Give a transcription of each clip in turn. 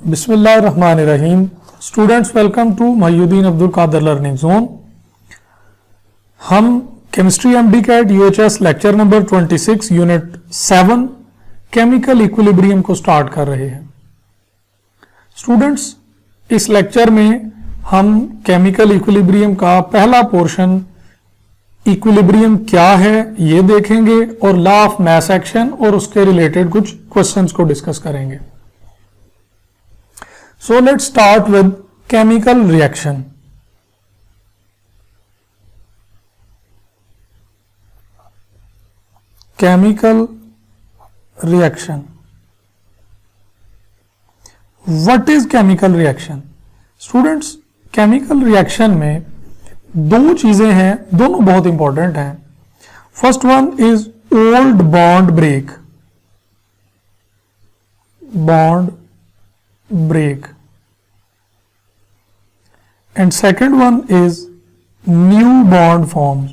बिस्मिल्लाहिर्रहमानिर्रहीम। Students, welcome to Mohiuddin Abdul Qadir learning zone. हम chemistry MDCAT UHS lecture number 26 unit 7 chemical equilibrium को start कर रहे हैं। स्टूडेंट्स, इस लेक्चर में हम केमिकल इक्विलिब्रियम का पहला पोर्शन इक्विलिब्रियम क्या है ये देखेंगे और लॉ ऑफ मास एक्शन और उसके रिलेटेड कुछ क्वेश्चंस को डिस्कस करेंगे। So let's start with chemical reaction. Chemical reaction. What is chemical reaction? Students, chemical reaction में दो चीजें हैं, दोनों बहुत इंपॉर्टेंट हैं। First one is old bond break, bond break, and second one is new bond forms,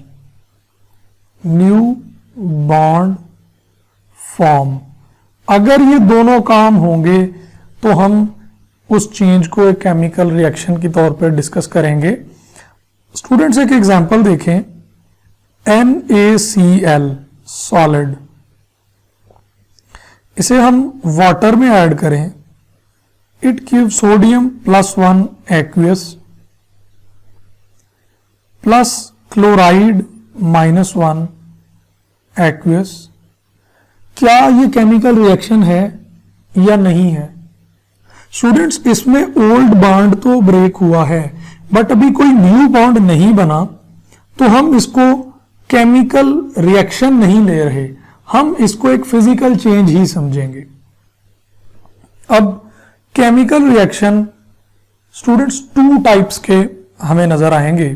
new bond form। अगर ये दोनों काम होंगे तो हम उस चेंज को एक केमिकल रिएक्शन के तौर पर डिस्कस करेंगे। स्टूडेंट्स, एक एग्जांपल देखें, NaCl सॉलिड, इसे हम वाटर में ऐड करें, it gives sodium +1 aqueous plus chloride -1 aqueous। क्या ये केमिकल रिएक्शन है या नहीं है? स्टूडेंट्स, इसमें ओल्ड बॉन्ड तो ब्रेक हुआ है बट अभी कोई न्यू बॉन्ड नहीं बना, तो हम इसको केमिकल रिएक्शन नहीं ले रहे, हम इसको एक फिजिकल चेंज ही समझेंगे। अब chemical reaction students two types के हमें नजर आएंगे।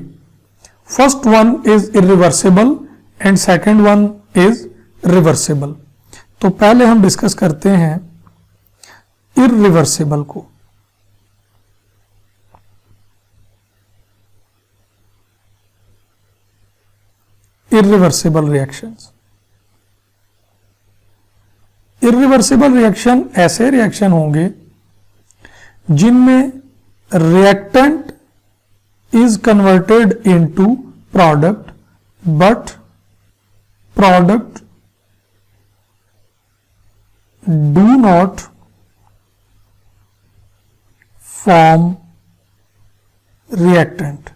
First one is irreversible and second one is reversible. तो पहले हम डिस्कस करते हैं इरिवर्सिबल को। Irreversible reactions. इरिवर्सिबल रिएक्शन ऐसे रिएक्शन होंगे जिनमें reactant is converted into product but product do not form reactant.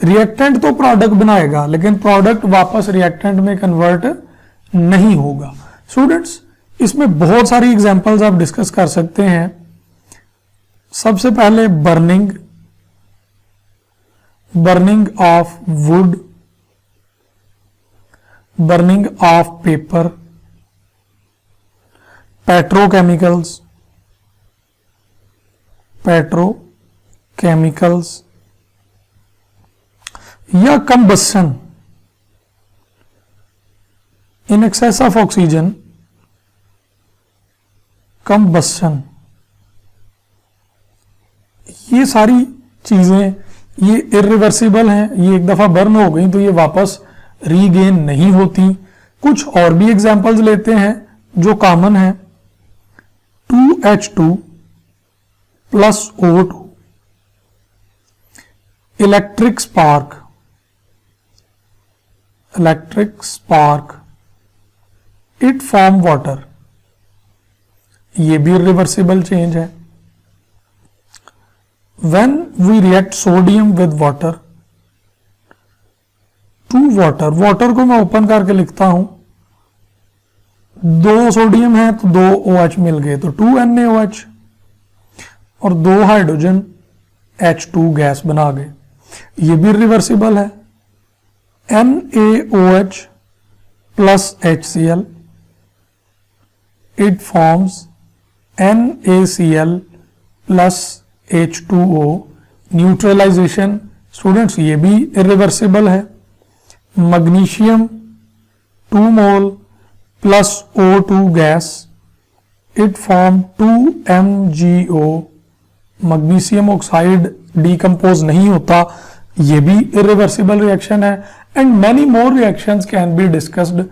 Reactant तो प्रोडक्ट बनाएगा लेकिन प्रोडक्ट वापस रिएक्टेंट में कन्वर्ट नहीं होगा। स्टूडेंट्स, इसमें बहुत सारी एग्जांपल्स आप डिस्कस कर सकते हैं। सबसे पहले burning of wood, burning of paper, petrochemicals या combustion in excess of oxygen, combustion. ये सारी चीजें ये इरिवर्सिबल हैं, ये एक दफा बर्न हो गई तो ये वापस रीगेन नहीं होती। कुछ और भी एग्जांपल्स लेते हैं जो कॉमन है। 2H2 + O2, electric spark, it form water, ये भी रिवर्सिबल चेंज है। When we react sodium with water to water को मैं ओपन करके लिखता हूं, 2 सोडियम है तो 2 OH मिल गए तो 2 NaOH, और 2 हाइड्रोजन H2 गैस बना गए, ये भी रिवर्सिबल है। NaOH + HCl, it forms NaCl + H2O, neutralization. Students, ये भी इरिवर्सिबल है। Magnesium 2 mole + O2 gas, it form 2MgO, magnesium oxide decompose नहीं होता, ये भी इरिवर्सिबल रिएक्शन है। And many more reactions can be discussed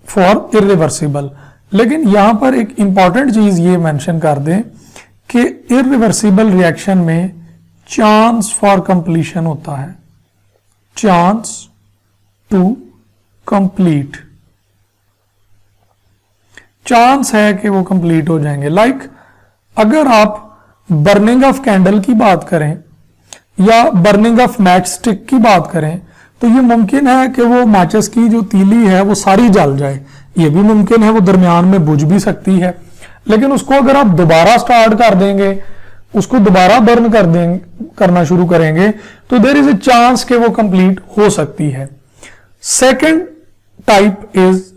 for irreversible. लेकिन यहां पर एक इंपॉर्टेंट चीज ये मेंशन कर दें कि इरिवर्सिबल रिएक्शन में चांस फॉर कंप्लीशन होता है, चांस टू कंप्लीट, चांस है कि वो कंप्लीट हो जाएंगे। लाइक अगर आप बर्निंग ऑफ कैंडल की बात करें या बर्निंग ऑफ मैच स्टिक की बात करें तो ये मुमकिन है कि वो माचिस की जो तीली है वो सारी जल जाए, ये भी मुमकिन है, वो दरमियान में बुझ भी सकती है। लेकिन उसको अगर आप दोबारा स्टार्ट कर देंगे, उसको दोबारा बर्न कर देंगे, करना शुरू करेंगे, तो देयर इज ए चांस कि वो कंप्लीट हो सकती है। Second type is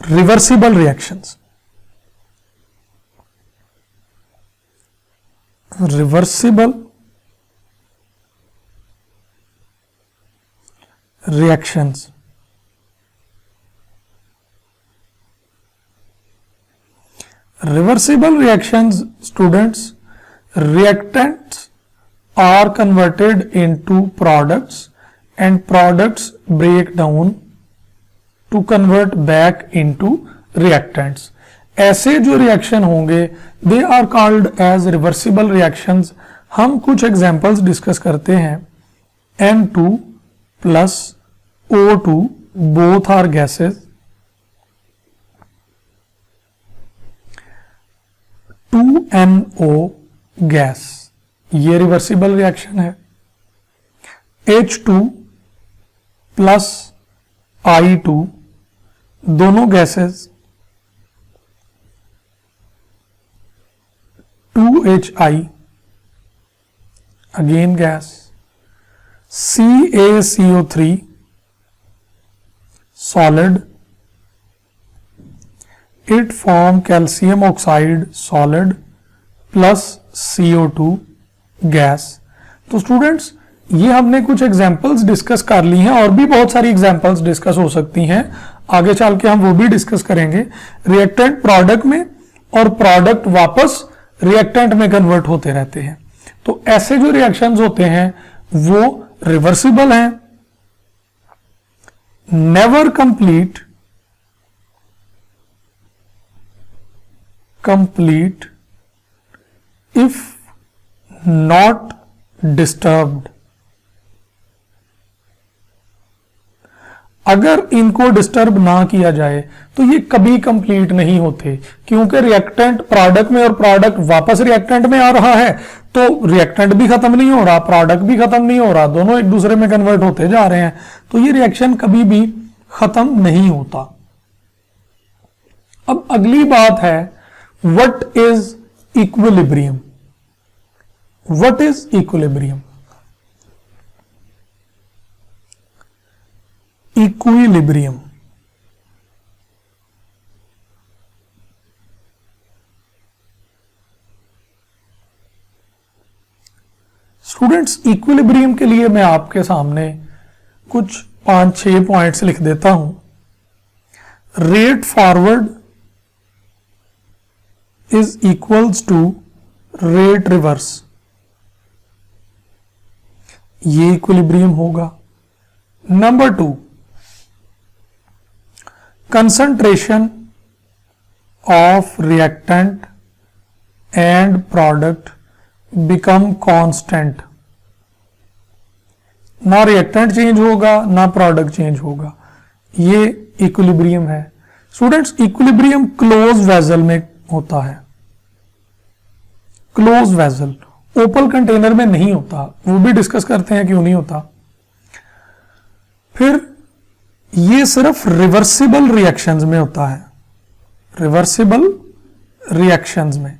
reversible reactions. Reversible reactions, reversible reactions students, reactants are converted into products and products break down to convert back into reactants. ऐसे जो रिएक्शन होंगे they are called as reversible reactions. हम कुछ examples discuss करते हैं। N2 plus O2 both are gases, 2NO gas, ये reversible reaction है। H2 plus I2 दोनों gases, 2HI again gas, CaCO3 solid, it form calcium oxide solid plus CO2 gas. तो students ये हमने कुछ एग्जांपल्स डिस्कस कर ली हैं, और भी बहुत सारी एग्जांपल्स डिस्कस हो सकती हैं, आगे चल के हम वो भी डिस्कस करेंगे। रिएक्टेंट प्रोडक्ट में और प्रोडक्ट वापस रिएक्टेंट में कन्वर्ट होते रहते हैं। तो ऐसे जो रिएक्शंस होते हैं वो रिवर्सिबल है। Never complete if not disturbed. अगर इनको डिस्टर्ब ना किया जाए तो ये कभी कंप्लीट नहीं होते, क्योंकि रिएक्टेंट प्रोडक्ट में और प्रोडक्ट वापस रिएक्टेंट में आ रहा है, तो रिएक्टेंट भी खत्म नहीं हो रहा, प्रोडक्ट भी खत्म नहीं हो रहा, दोनों एक दूसरे में कन्वर्ट होते जा रहे हैं, तो ये रिएक्शन कभी भी खत्म नहीं होता। अब अगली बात है, what is equilibrium. What is equilibrium? Equilibrium students, equilibrium के लिए मैं आपके सामने कुछ 5-6 पॉइंट्स लिख देता हूं। Rate forward is equals to rate reverse, ये इक्विलिब्रियम होगा। Number 2, concentration of reactant and product become constant। ना रिएक्टेंट चेंज होगा ना प्रोडक्ट चेंज होगा, ये इक्विलिब्रियम है। स्टूडेंट्स, इक्विलिब्रियम क्लोज वेसल में होता है। क्लोज वेसल, ओपन कंटेनर में नहीं होता, वो भी डिस्कस करते हैं क्यों नहीं होता। फिर ये सिर्फ रिवर्सिबल रिएक्शंस में होता है, रिवर्सिबल रिएक्शंस में।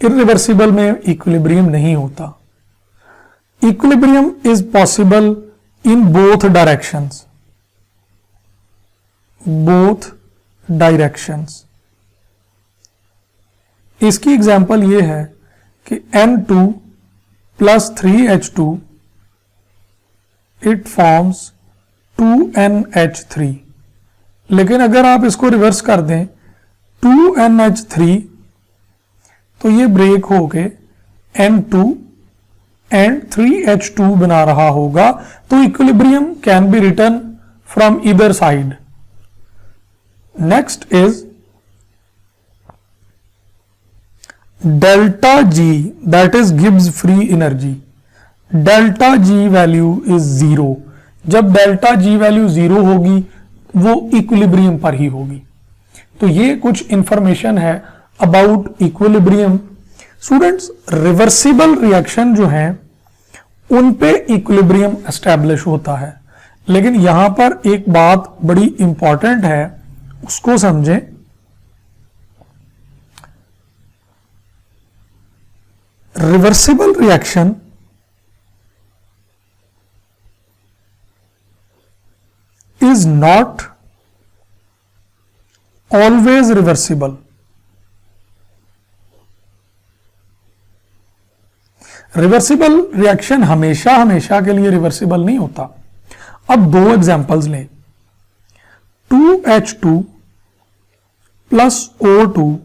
इरिवर्सिबल में इक्विलिब्रियम नहीं होता। Equilibrium is possible in both directions, both directions. इसकी एग्जांपल ये है कि N2 plus 3H2 it forms 2NH3, लेकिन अगर आप इसको रिवर्स कर दें 2NH3 तो ये ब्रेक होके N2 एंड 3H2 बना रहा होगा। तो equilibrium can be written from either side. Next is delta G that is Gibbs free energy, delta G value is 0। जब डेल्टा जी वैल्यू 0 होगी वो इक्विलिब्रियम पर ही होगी। तो ये कुछ इंफॉर्मेशन है about equilibrium. Students, reversible reaction जो है उन पे इक्विलिब्रियम एस्टैब्लिश होता है, लेकिन यहां पर एक बात बड़ी इंपॉर्टेंट है, उसको समझें। Reversible reaction is not always reversible। Reversible reaction हमेशा के लिए रिवर्सिबल नहीं होता। अब दो एग्जांपल्स लें, 2H2 प्लस O2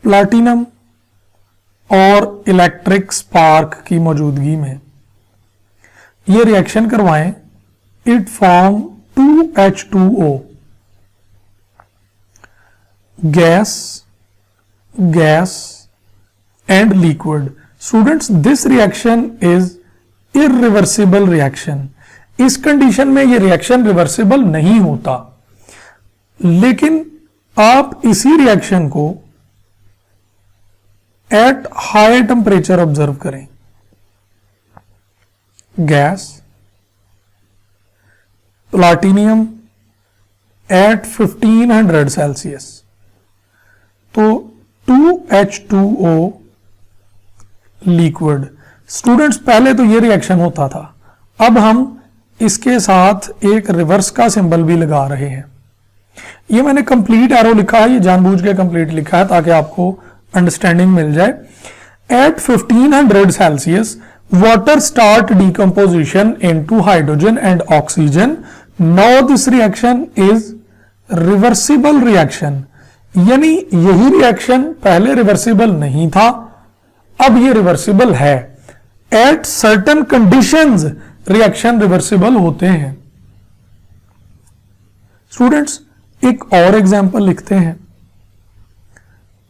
प्लैटिनम और इलेक्ट्रिक स्पार्क की मौजूदगी में ये रिएक्शन करवाएं, it form 2H2O, gas and liquid। Students, this reaction is irreversible reaction। इस कंडीशन में ये रिएक्शन रिवर्सिबल नहीं होता, लेकिन आप इसी रिएक्शन को एट हाई टेम्परेचर ऑब्जर्व करें। गैस, प्लाटिनियम एट 1500 सेल्सियस, तो 2H2O लिक्विड। स्टूडेंट्स, पहले तो ये रिएक्शन होता था, अब हम इसके साथ एक रिवर्स का सिंबल भी लगा रहे हैं। ये मैंने कंप्लीट एरो लिखा है, ये जानबूझ के कंप्लीट लिखा है ताकि आपको अंडरस्टैंडिंग मिल जाए। At 1500 Celsius water start decomposition into hydrogen and oxygen। Now this reaction is reversible reaction। यानी यही रिएक्शन पहले रिवर्सिबल नहीं था, अब ये रिवर्सिबल है। At certain conditions reaction reversible होते हैं। स्टूडेंट्स, एक और एग्जांपल लिखते हैं।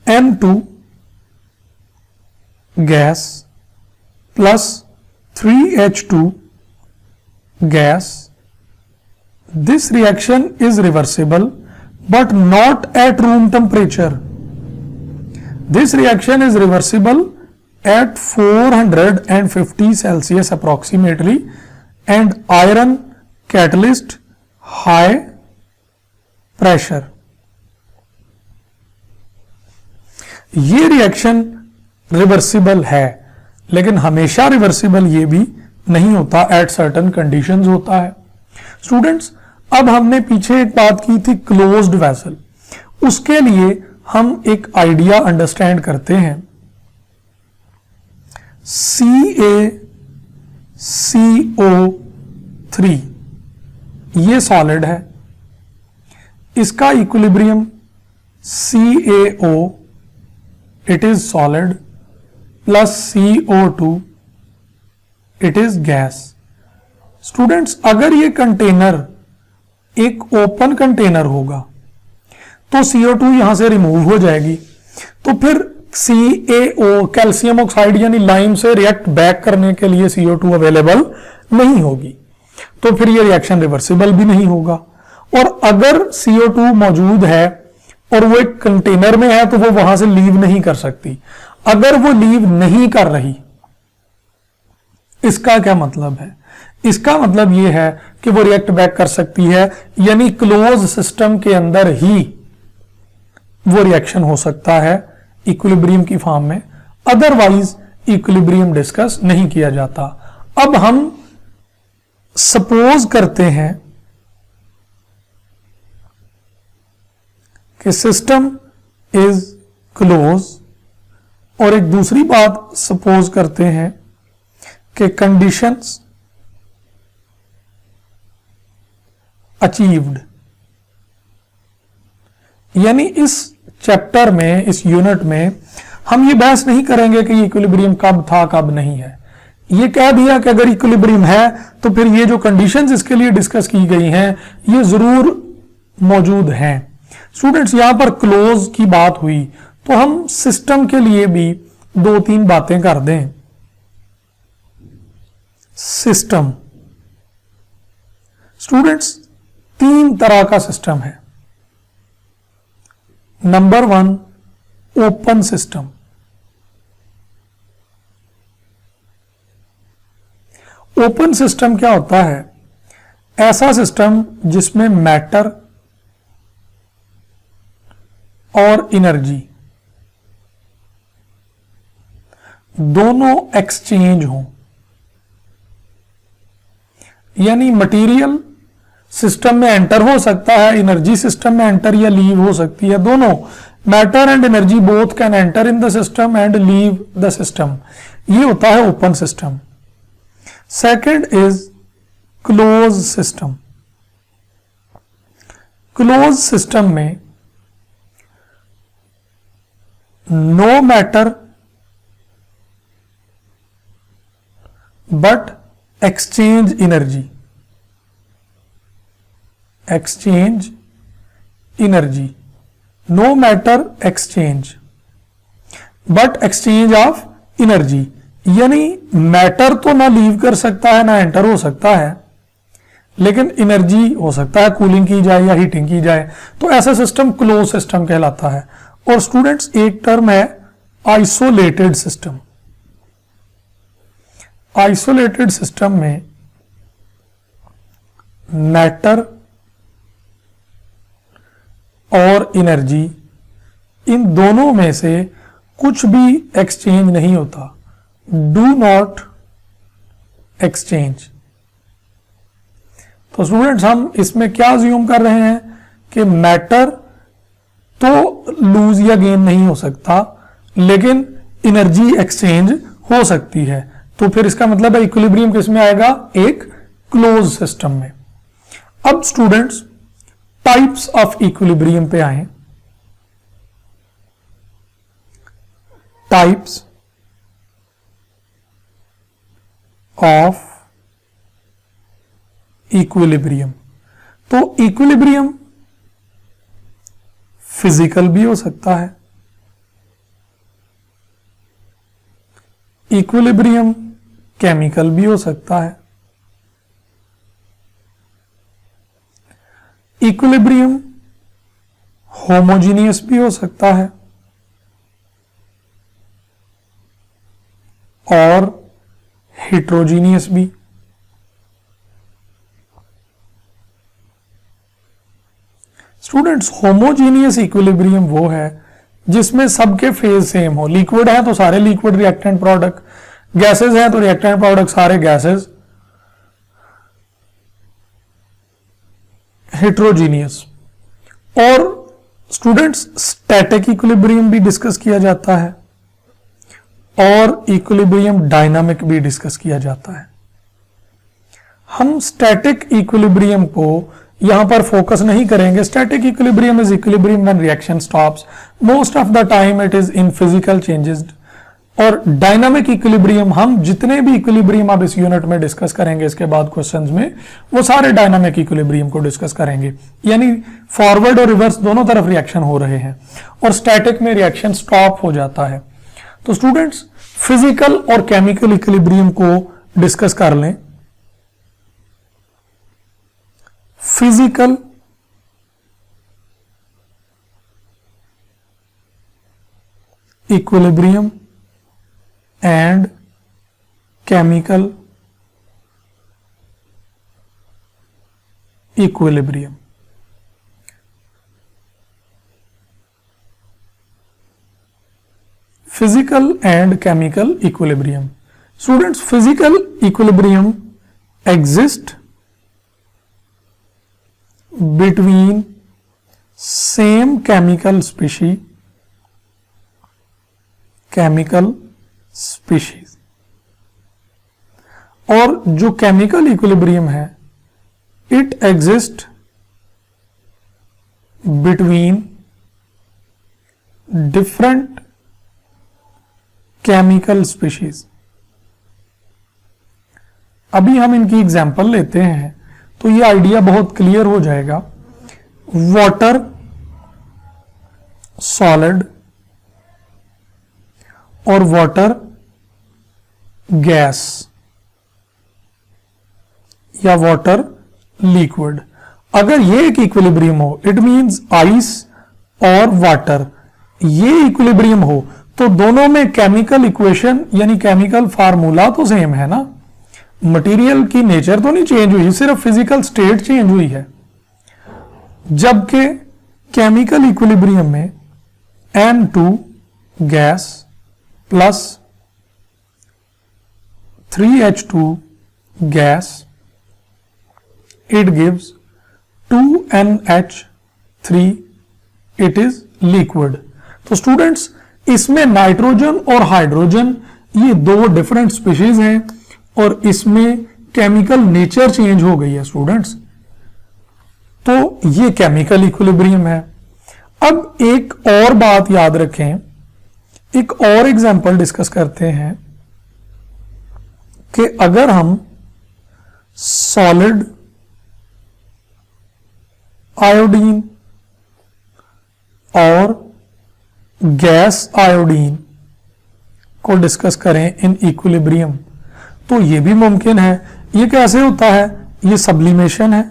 M2 gas plus 3H2 gas, this reaction is reversible but not at room temperature। This reaction is reversible at 450 Celsius approximately and iron catalyst high pressure। ये reaction reversible है, लेकिन हमेशा रिवर्सिबल ये भी नहीं होता, एट सर्टेन कंडीशंस होता है। स्टूडेंट्स, अब हमने पीछे एक बात की थी क्लोज्ड वेसल, उसके लिए हम एक आइडिया अंडरस्टैंड करते हैं। CaCO3 ये सॉलिड है, इसका equilibrium CaO it is solid plus CO2 it is gas. Students, अगर ये कंटेनर एक ओपन कंटेनर होगा तो CO2 यहां से रिमूव हो जाएगी, तो फिर CaO कैल्शियम ऑक्साइड यानी लाइम से रिएक्ट बैक करने के लिए CO2 अवेलेबल नहीं होगी, तो फिर ये रिएक्शन रिवर्सिबल भी नहीं होगा। और अगर CO2 मौजूद है और वो एक कंटेनर में है तो वो वहां से लीव नहीं कर सकती। अगर वो लीव नहीं कर रही, इसका क्या मतलब है? इसका मतलब यह है कि वो रिएक्ट बैक कर सकती है, यानी क्लोज सिस्टम के अंदर ही वो रिएक्शन हो सकता है इक्विलिब्रियम की फॉर्म में, अदरवाइज इक्विलिब्रियम डिस्कस नहीं किया जाता। अब हम सपोज करते हैं कि सिस्टम इज क्लोज, और एक दूसरी बात सपोज करते हैं कि कंडीशंस अचीव्ड। यानी इस चैप्टर में, इस यूनिट में हम ये बहस नहीं करेंगे कि इक्विलिब्रियम कब था कब नहीं है। ये कह दिया कि अगर इक्विलिब्रियम है तो फिर ये जो कंडीशंस इसके लिए डिस्कस की गई हैं ये जरूर मौजूद हैं। स्टूडेंट्स, यहां पर क्लोज की बात हुई तो हम सिस्टम के लिए भी दो तीन बातें कर दें। सिस्टम, स्टूडेंट्स तीन तरह का सिस्टम है। Number one, open system. Open system क्या होता है? ऐसा सिस्टम जिसमें मैटर और एनर्जी दोनों एक्सचेंज हों, यानी मटेरियल सिस्टम में एंटर हो सकता है, एनर्जी सिस्टम में एंटर या लीव हो सकती है, दोनों matter and energy both can enter in the system and leave the system. ये होता है open system. Second is close system. Close system में no matter but exchange energy, exchange energy, no matter exchange but exchange of energy, यानी matter तो ना leave कर सकता है ना एंटर हो सकता है, लेकिन एनर्जी हो सकता है, कूलिंग की जाए या हीटिंग की जाए, तो ऐसा सिस्टम क्लोज सिस्टम कहलाता है। और स्टूडेंट्स एक टर्म है आइसोलेटेड सिस्टम। आइसोलेटेड सिस्टम में मैटर और एनर्जी इन दोनों में से कुछ भी एक्सचेंज नहीं होता, डू नॉट एक्सचेंज। तो स्टूडेंट्स हम इसमें क्या अज्यूम कर रहे हैं कि मैटर तो लूज या गेन नहीं हो सकता, लेकिन एनर्जी एक्सचेंज हो सकती है। तो फिर इसका मतलब है इक्विलिब्रियम किस में आएगा? एक क्लोज सिस्टम में। अब स्टूडेंट्स टाइप्स ऑफ इक्विलिब्रियम पे आए। Types of equilibrium. तो इक्विलिब्रियम फिजिकल भी हो सकता है, इक्विलिब्रियम केमिकल भी हो सकता है, इक्विलिब्रियम होमोजीनियस भी हो सकता है और हेट्रोजीनियस भी। स्टूडेंट्स होमोजीनियस इक्विलिब्रियम वो है जिसमें सबके फेज सेम हो। लिक्विड है तो सारे लिक्विड रिएक्टेंट प्रोडक्ट, गैसेस हैं तो रिएक्टेंट प्रोडक्ट सारे गैसेस। हेट्रोजीनियस। और स्टूडेंट्स स्टैटिक इक्विलिब्रियम भी डिस्कस किया जाता है और इक्विलिब्रियम डायनामिक भी डिस्कस किया जाता है। हम स्टैटिक इक्विलिब्रियम को यहां पर फोकस नहीं करेंगे। Static equilibrium is equilibrium when reaction stops, most of the time it is in physical changes. और डायनामिक इक्विलिब्रियम, हम जितने भी इक्विलिब्रियम अब इस यूनिट में डिस्कस करेंगे इसके बाद क्वेश्चंस में, वो सारे डायनामिक इक्विलिब्रियम को डिस्कस करेंगे, यानी फॉरवर्ड और रिवर्स दोनों तरफ रिएक्शन हो रहे हैं और स्टैटिक में रिएक्शन स्टॉप हो जाता है। तो स्टूडेंट्स फिजिकल और केमिकल इक्विलिब्रियम को डिस्कस कर लें। Physical equilibrium and chemical equilibrium. Physical and chemical equilibrium. Students physical equilibrium exist between same chemical species। और जो केमिकल इक्विलिब्रियम है it exist between different chemical species. अभी हम इनकी एग्जांपल लेते हैं तो ये आइडिया बहुत क्लियर हो जाएगा। वाटर, सॉलिड, और वाटर गैस या वाटर लिक्विड। अगर ये एक इक्विलिब्रियम हो, इट मींस आइस और वाटर, ये इक्विलिब्रियम हो, तो दोनों में केमिकल इक्वेशन यानी केमिकल फार्मूला तो सेम है ना, मटेरियल की नेचर तो नहीं चेंज हुई, सिर्फ फिजिकल स्टेट चेंज हुई है। जबकि केमिकल इक्विलिब्रियम में N2 gas plus 3H2 gas, it gives 2NH3, it is liquid। तो स्टूडेंट्स इसमें नाइट्रोजन और हाइड्रोजन ये दो डिफरेंट स्पीशीज हैं और इसमें केमिकल नेचर चेंज हो गई है स्टूडेंट्स, तो ये केमिकल इक्विलिब्रियम है। अब एक और बात याद रखें, एक और एग्जांपल डिस्कस करते हैं कि अगर हम सॉलिड आयोडीन और गैस आयोडीन को डिस्कस करें इन इक्विलिब्रियम, तो ये भी मुमकिन है। ये कैसे होता है? ये सब्लिमेशन है,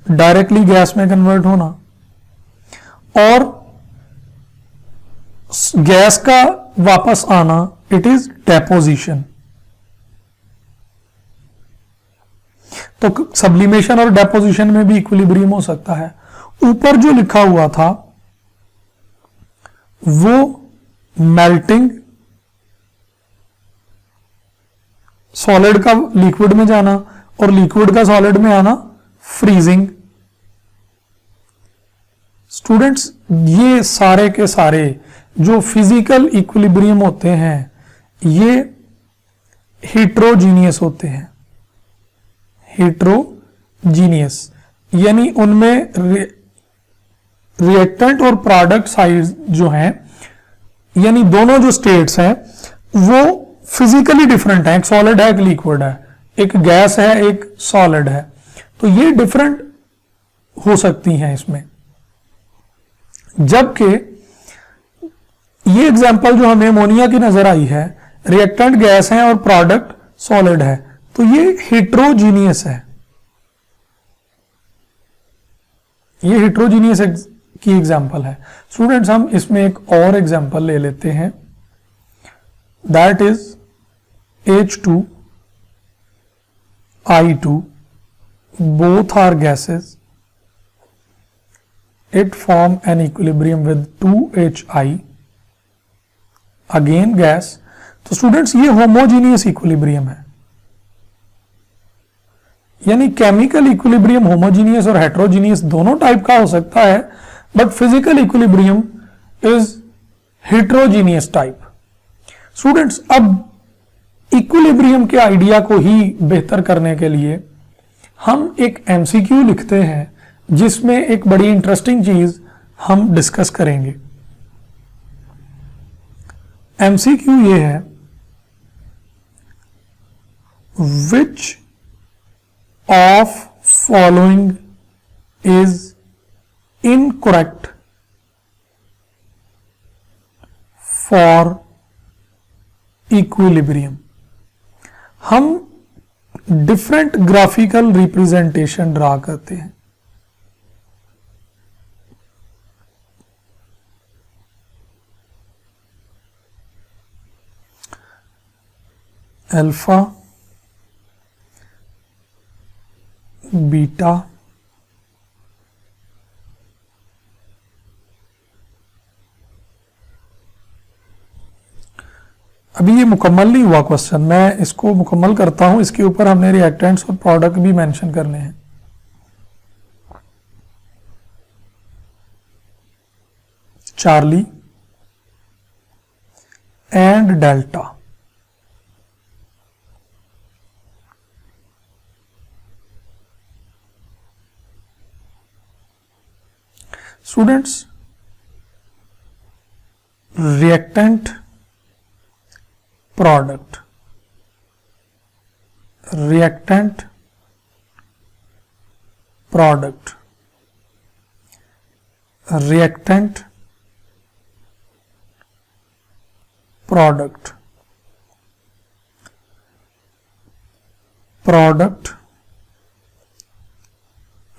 डायरेक्टली गैस में कन्वर्ट होना, और गैस का वापस आना, इट इज डेपोजिशन। तो सब्लिमेशन और डेपोजिशन में भी इक्विलिब्रियम हो सकता है। ऊपर जो लिखा हुआ था वो मेल्टिंग, सॉलिड का लिक्विड में जाना और लिक्विड का सॉलिड में आना, फ्रीजिंग। स्टूडेंट्स ये सारे के सारे जो फिजिकल इक्विलिब्रियम होते हैं ये हेट्रोजीनियस होते हैं। हेट्रोजीनियस यानी उनमें रिएक्टेंट और प्रोडक्ट साइड जो हैं, यानी दोनों जो स्टेट्स हैं वो फिजिकली डिफरेंट है। एक सॉलिड है, एक लिक्विड है, एक गैस है, एक सॉलिड है, तो ये डिफरेंट हो सकती हैं इसमें। जबकि ये एग्जांपल जो हमें अमोनिया की नजर आई है, रिएक्टेंट गैस है और प्रोडक्ट सॉलिड है, तो ये हेट्रोजीनियस है। ये हेट्रोजीनियस की एग्जांपल है। स्टूडेंट्स हम इसमें एक और एग्जांपल ले लेते हैं, that is H2I2, both are gases, it form an equilibrium with 2HI, again gas। तो स्टूडेंट्स ये होमोजीनियस इक्विलिब्रियम है, यानी केमिकल इक्विलिब्रियम होमोजीनियस और हेट्रोजीनियस दोनों टाइप का हो सकता है, but physical equilibrium is heterogeneous type. Students अब इक्विलिब्रियम के आइडिया को ही बेहतर करने के लिए हम एक एमसीक्यू लिखते हैं जिसमें एक बड़ी इंटरेस्टिंग चीज हम डिस्कस करेंगे। एमसीक्यू ये है, which of following is incorrect for equilibrium. हम डिफरेंट ग्राफिकल रिप्रेजेंटेशन ड्रा करते हैं। अल्फा, बीटा, अभी ये मुकम्मल नहीं हुआ क्वेश्चन, मैं इसको मुकम्मल करता हूं। इसके ऊपर हमने रिएक्टेंट्स और प्रोडक्ट भी मेंशन करने हैं। Charlie and delta, students reactant product, reactant product, reactant product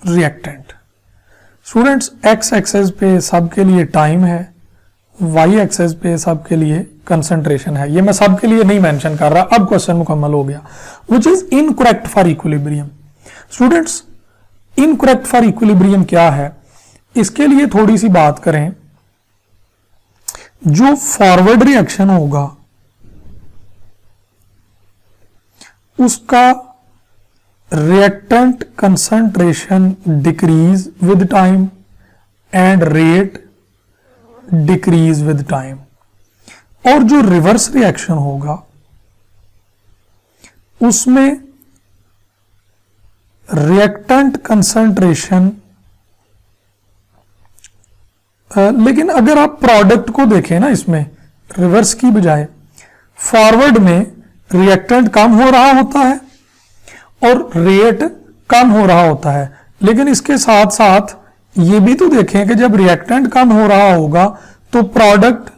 reactant. Students X axis पे सबके लिए टाइम है, वाई एक्सेस पे सबके लिए कंसंट्रेशन है। ये मैं सबके लिए नहीं मेंशन कर रहा, अब क्वेश्चन मुकम्मल हो गया। Which is incorrect for equilibrium. Students incorrect for equilibrium क्या है, इसके लिए थोड़ी सी बात करें। जो फॉरवर्ड रिएक्शन होगा उसका reactant concentration decrease with time and rate decrease with time, और जो रिवर्स रिएक्शन होगा उसमें रिएक्टेंट कंसंट्रेशन, लेकिन अगर आप प्रोडक्ट को देखें ना, इसमें रिवर्स की बजाय फॉरवर्ड में रिएक्टेंट कम हो रहा होता है और रेट कम हो रहा होता है। लेकिन इसके साथ साथ ये भी तो देखें कि जब रिएक्टेंट कम हो रहा होगा तो प्रोडक्ट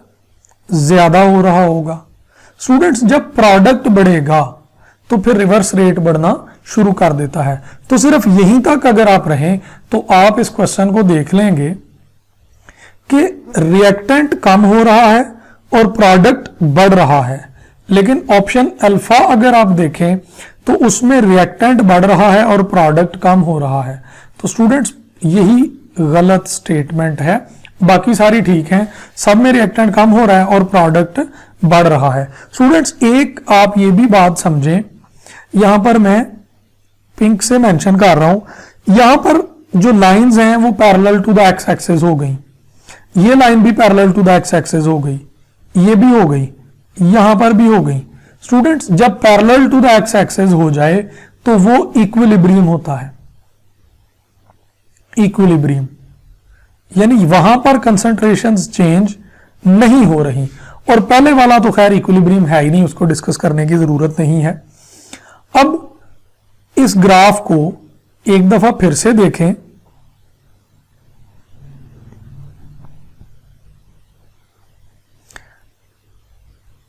ज्यादा हो रहा होगा। स्टूडेंट्स जब प्रोडक्ट बढ़ेगा तो फिर रिवर्स रेट बढ़ना शुरू कर देता है। तो सिर्फ यहीं तक अगर आप रहें तो आप इस क्वेश्चन को देख लेंगे कि रिएक्टेंट कम हो रहा है और प्रोडक्ट बढ़ रहा है। लेकिन ऑप्शन अल्फा अगर आप देखें तो उसमें रिएक्टेंट बढ़ रहा है और प्रोडक्ट कम हो रहा है। तो स्टूडेंट्स यही गलत स्टेटमेंट है, बाकी सारी ठीक है। सब में रिएक्टेंट कम हो रहा है और प्रोडक्ट बढ़ रहा है। स्टूडेंट्स एक आप ये भी बात समझें, यहां पर मैं पिंक से मेंशन कर रहा हूं, यहां पर जो लाइंस हैं वो parallel to the X axis हो गई, ये लाइन भी parallel to the X axis हो गई, ये भी हो गई, यहां पर भी हो गई। स्टूडेंट्स जब parallel to the X axis हो जाए तो वो इक्विलिब्रियम होता है। इक्विलिब्रियम यानी वहां पर कंसंट्रेशंस चेंज नहीं हो रही, और पहले वाला तो खैर इक्विलिब्रियम है ही नहीं, उसको डिस्कस करने की जरूरत नहीं है। अब इस ग्राफ को एक दफा फिर से देखें।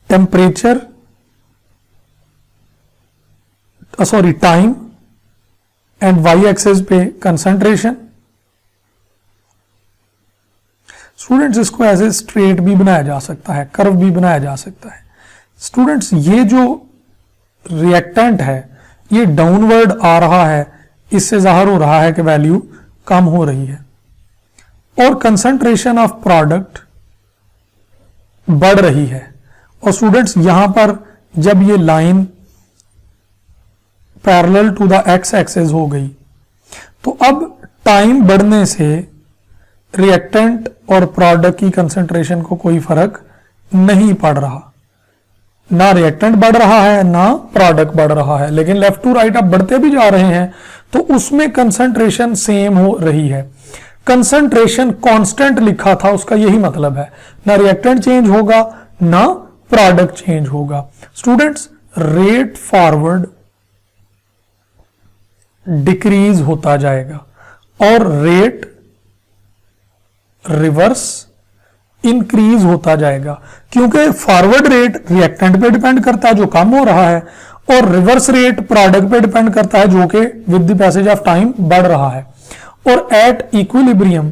Temperature sorry time and Y axis पे कंसंट्रेशन। स्टूडेंट्स इसको ऐसे स्ट्रेट भी बनाया जा सकता है, कर्व भी बनाया जा सकता है। स्टूडेंट्स ये जो रिएक्टेंट है ये डाउनवर्ड आ रहा है, इससे जाहिर हो रहा है कि वैल्यू कम हो रही है, और कंसंट्रेशन ऑफ प्रोडक्ट बढ़ रही है। और स्टूडेंट्स यहां पर जब ये line parallel to the X axis हो गई तो अब टाइम बढ़ने से रिएक्टेंट और प्रोडक्ट की कंसंट्रेशन को कोई फर्क नहीं पड़ रहा, ना रिएक्टेंट बढ़ रहा है ना प्रोडक्ट बढ़ रहा है। लेकिन लेफ्ट टू राइट आप बढ़ते भी जा रहे हैं तो उसमें कंसंट्रेशन सेम हो रही है। कंसंट्रेशन कांस्टेंट लिखा था, उसका यही मतलब है, ना रिएक्टेंट चेंज होगा ना प्रोडक्ट चेंज होगा। स्टूडेंट्स रेट फॉरवर्ड डिक्रीज होता जाएगा और रेट रिवर्स इंक्रीज होता जाएगा, क्योंकि फॉरवर्ड रेट रिएक्टेंट पे डिपेंड करता है जो कम हो रहा है, और रिवर्स रेट प्रोडक्ट पे डिपेंड करता है जो कि with the passage of time बढ़ रहा है। और at equilibrium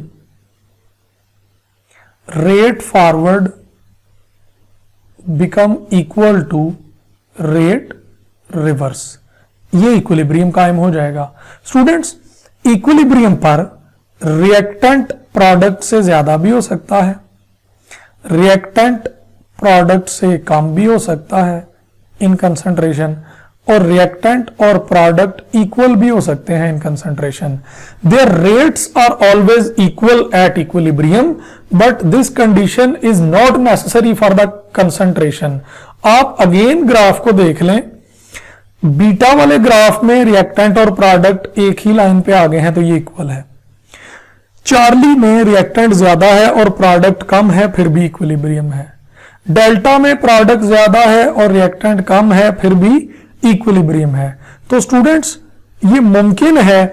rate forward become equal to rate reverse, ये इक्विलिब्रियम कायम हो जाएगा। स्टूडेंट्स इक्विलिब्रियम पर रिएक्टेंट प्रोडक्ट से ज्यादा भी हो सकता है, रिएक्टेंट प्रोडक्ट से कम भी हो सकता है इन कंसंट्रेशन, और रिएक्टेंट और प्रोडक्ट इक्वल भी हो सकते हैं in concentration. Their rates are always equal at equilibrium, but this condition is not necessary for the concentration. आप अगेन ग्राफ को देख लें, बीटा वाले ग्राफ में रिएक्टेंट और प्रोडक्ट एक ही लाइन पे आ गए हैं तो ये इक्वल है। चार्ली में रिएक्टेंट ज्यादा है और प्रोडक्ट कम है, फिर भी इक्विलिब्रियम है। डेल्टा में प्रोडक्ट ज्यादा है और रिएक्टेंट कम है, फिर भी इक्विलिब्रियम है। तो स्टूडेंट्स ये मुमकिन है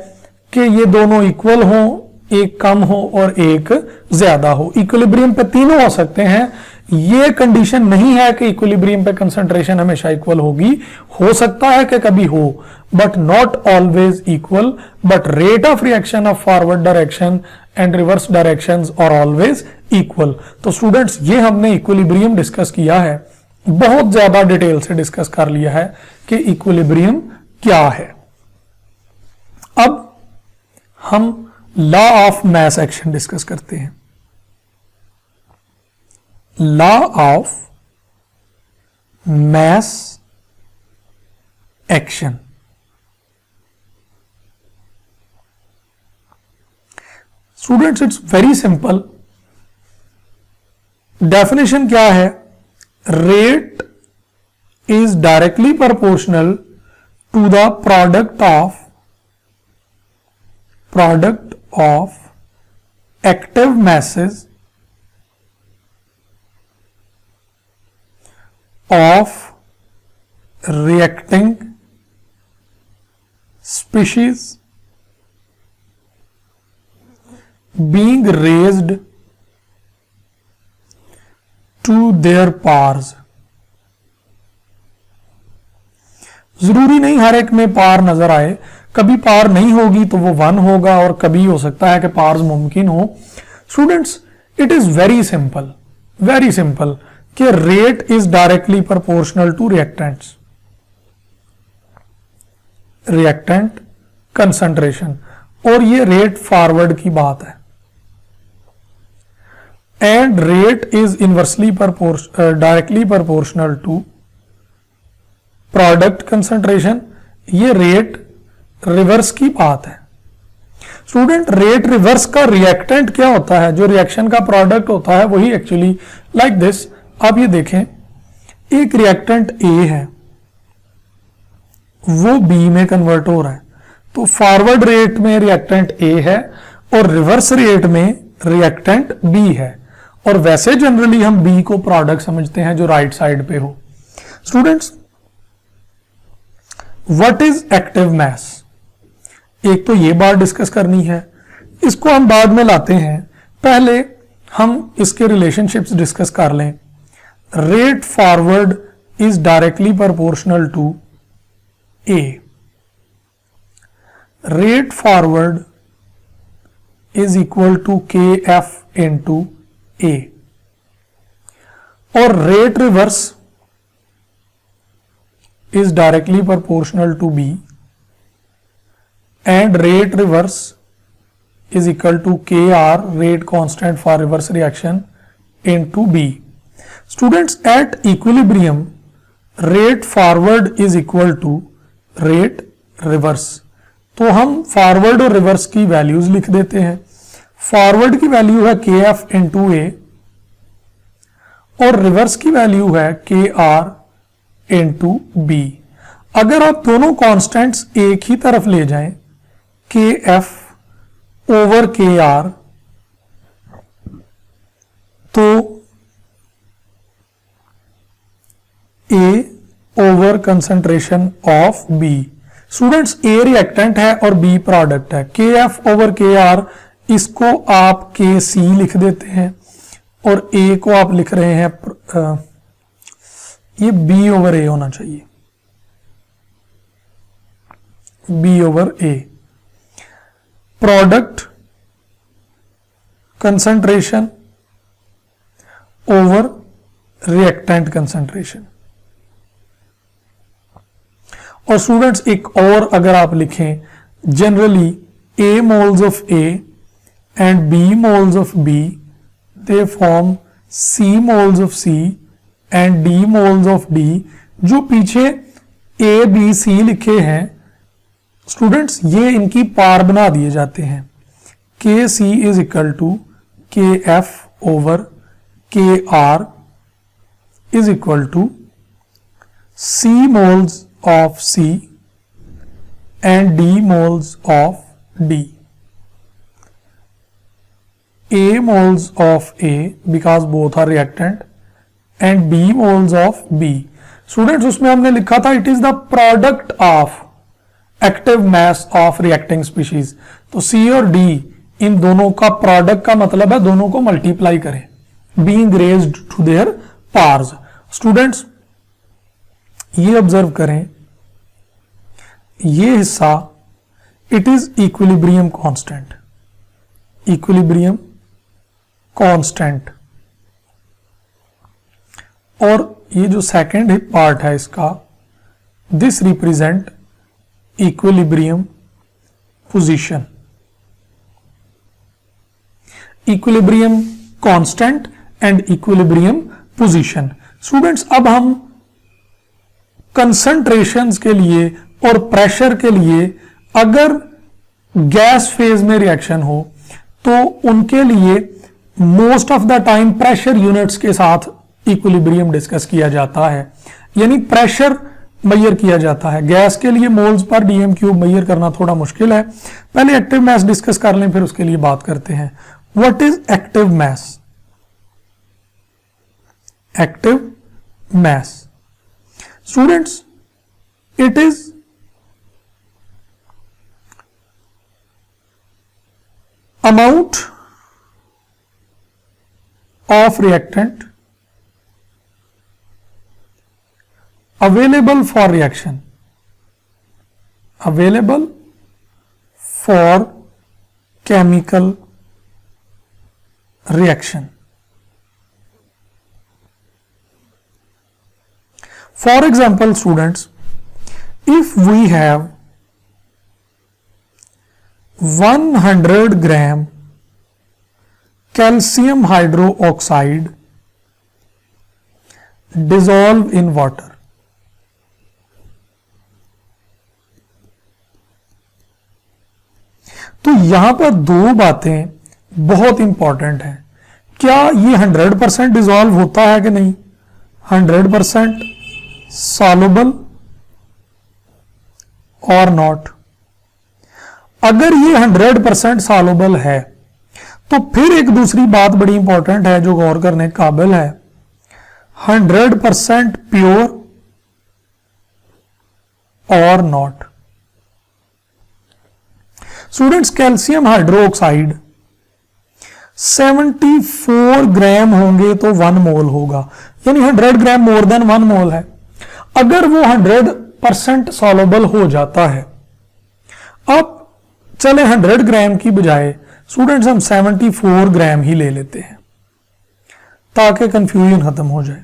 कि ये दोनों इक्वल हो, एक कम हो और एक ज्यादा हो। इक्विलिब्रियम पे तीनों हो सकते हैं, ये कंडीशन नहीं है कि इक्विलिब्रियम पे कंसंट्रेशन हमेशा इक्वल होगी, हो सकता है कि कभी हो, but not always equal, but rate of reaction of forward direction and reverse directions are always equal. तो स्टूडेंट्स, ये हमने इक्विलिब्रियम डिस्कस किया है, बहुत ज्यादा डिटेल से डिस्कस कर लिया है कि इक्विलिब्रियम क्या है। अब हम law of mass action discuss करते हैं। Law of mass action. Students, it's very simple. Definition क्या है? Rate is directly proportional to the product of active masses of reacting species being raised to their powers। जरूरी नहीं हर एक में पार नजर आए, कभी पार नहीं होगी तो वो 1 होगा और कभी हो सकता है कि पार्स मुमकिन हो। Students, it is very simple कि rate is directly proportional to reactant concentration, और ये रेट फॉरवर्ड की बात है। And rate is inversely directly proportional to product concentration, ये रेट रिवर्स की बात है। स्टूडेंट, रेट रिवर्स का रिएक्टेंट क्या होता है? जो रिएक्शन का प्रोडक्ट होता है वही एक्चुअली लाइक दिस। आप ये देखें, एक रिएक्टेंट ए है, वो बी में कन्वर्ट हो रहा है, तो फॉरवर्ड रेट में रिएक्टेंट ए है और रिवर्स रेट में रिएक्टेंट बी है, और वैसे जनरली हम बी को प्रोडक्ट समझते हैं जो राइट साइड पे हो। Students, what is active mass? एक तो ये बात डिस्कस करनी है, इसको हम बाद में लाते हैं, पहले हम इसके रिलेशनशिप्स डिस्कस कर लें। Rate forward is directly proportional to A. Rate forward is equal to K F into A, और rate reverse is directly proportional to B, and rate reverse is equal to Kr, rate constant for reverse reaction, into B. Students, at equilibrium rate forward is equal to rate reverse, तो हम forward और reverse की values लिख देते हैं। Forward की value है Kf into A और रिवर्स की वैल्यू है Kr इंटू बी। अगर आप दोनों कॉन्स्टेंट्स एक ही तरफ ले जाएं, के एफ ओवर के आर, तो A over concentration of B. Students, A reactant है और बी प्रोडक्ट है। के एफ ओवर के आर, इसको आप के सी लिख देते हैं और ए को आप लिख रहे हैं, ये बी ओवर ए होना चाहिए, B over A. Product concentration over reactant concentration. और स्टूडेंट्स, एक और अगर आप लिखें, generally A moles of A and B moles of B, they form C moles of C and D moles of D. जो पीछे ए बी सी लिखे हैं स्टूडेंट्स, ये इनकी पार बना दिए जाते हैं। K C is equal to K F over K R is equal to C moles of C and D moles of D. A moles of A because both are reactant and B moles of B. Students, उसमें हमने लिखा था it is the product of active mass of reacting species. तो C और D इन दोनों का product का मतलब है दोनों को मल्टीप्लाई करें, being raised to their pars. Students ये ऑब्जर्व करें, ये हिस्सा it is equilibrium constant, equilibrium constant, और ये जो सेकेंड पार्ट है इसका, this represent equilibrium position, equilibrium constant and equilibrium position. Students अब हम कंसंट्रेशंस के लिए और प्रेशर के लिए अगर गैस फेज में रिएक्शन हो तो उनके लिए most of the time pressure units के साथ इक्विलिब्रियम डिस्कस किया जाता है, यानी प्रेशर मेजर किया जाता है। गैस के लिए moles per DM cube major करना थोड़ा मुश्किल है। पहले एक्टिव मास डिस्कस कर लें, फिर उसके लिए बात करते हैं। What is active mass? Active mass, students, it is amount of reactant available for reaction, available for chemical reaction. For example, students, if we have 100 gram calcium hydroxide dissolved in water, तो यहां पर दो बातें बहुत important हैं। क्या ये 100% dissolve होता है कि नहीं? 100% सॉल्युबल और नॉट? अगर ये 100% सॉल्युबल है तो फिर एक दूसरी बात बड़ी इंपॉर्टेंट है जो गौर करने के काबिल है, 100% प्योर और नॉट। स्टूडेंट्स, कैल्शियम हाइड्रोक्साइड 74 ग्राम होंगे तो 1 मोल होगा, यानी 100 ग्राम मोर देन 1 मोल है। अगर वो 100% सॉल्युबल हो जाता है, अब चले 100 ग्राम की बजाय स्टूडेंट्स हम 74 ग्राम ही ले लेते हैं ताकि कंफ्यूजन खत्म हो जाए।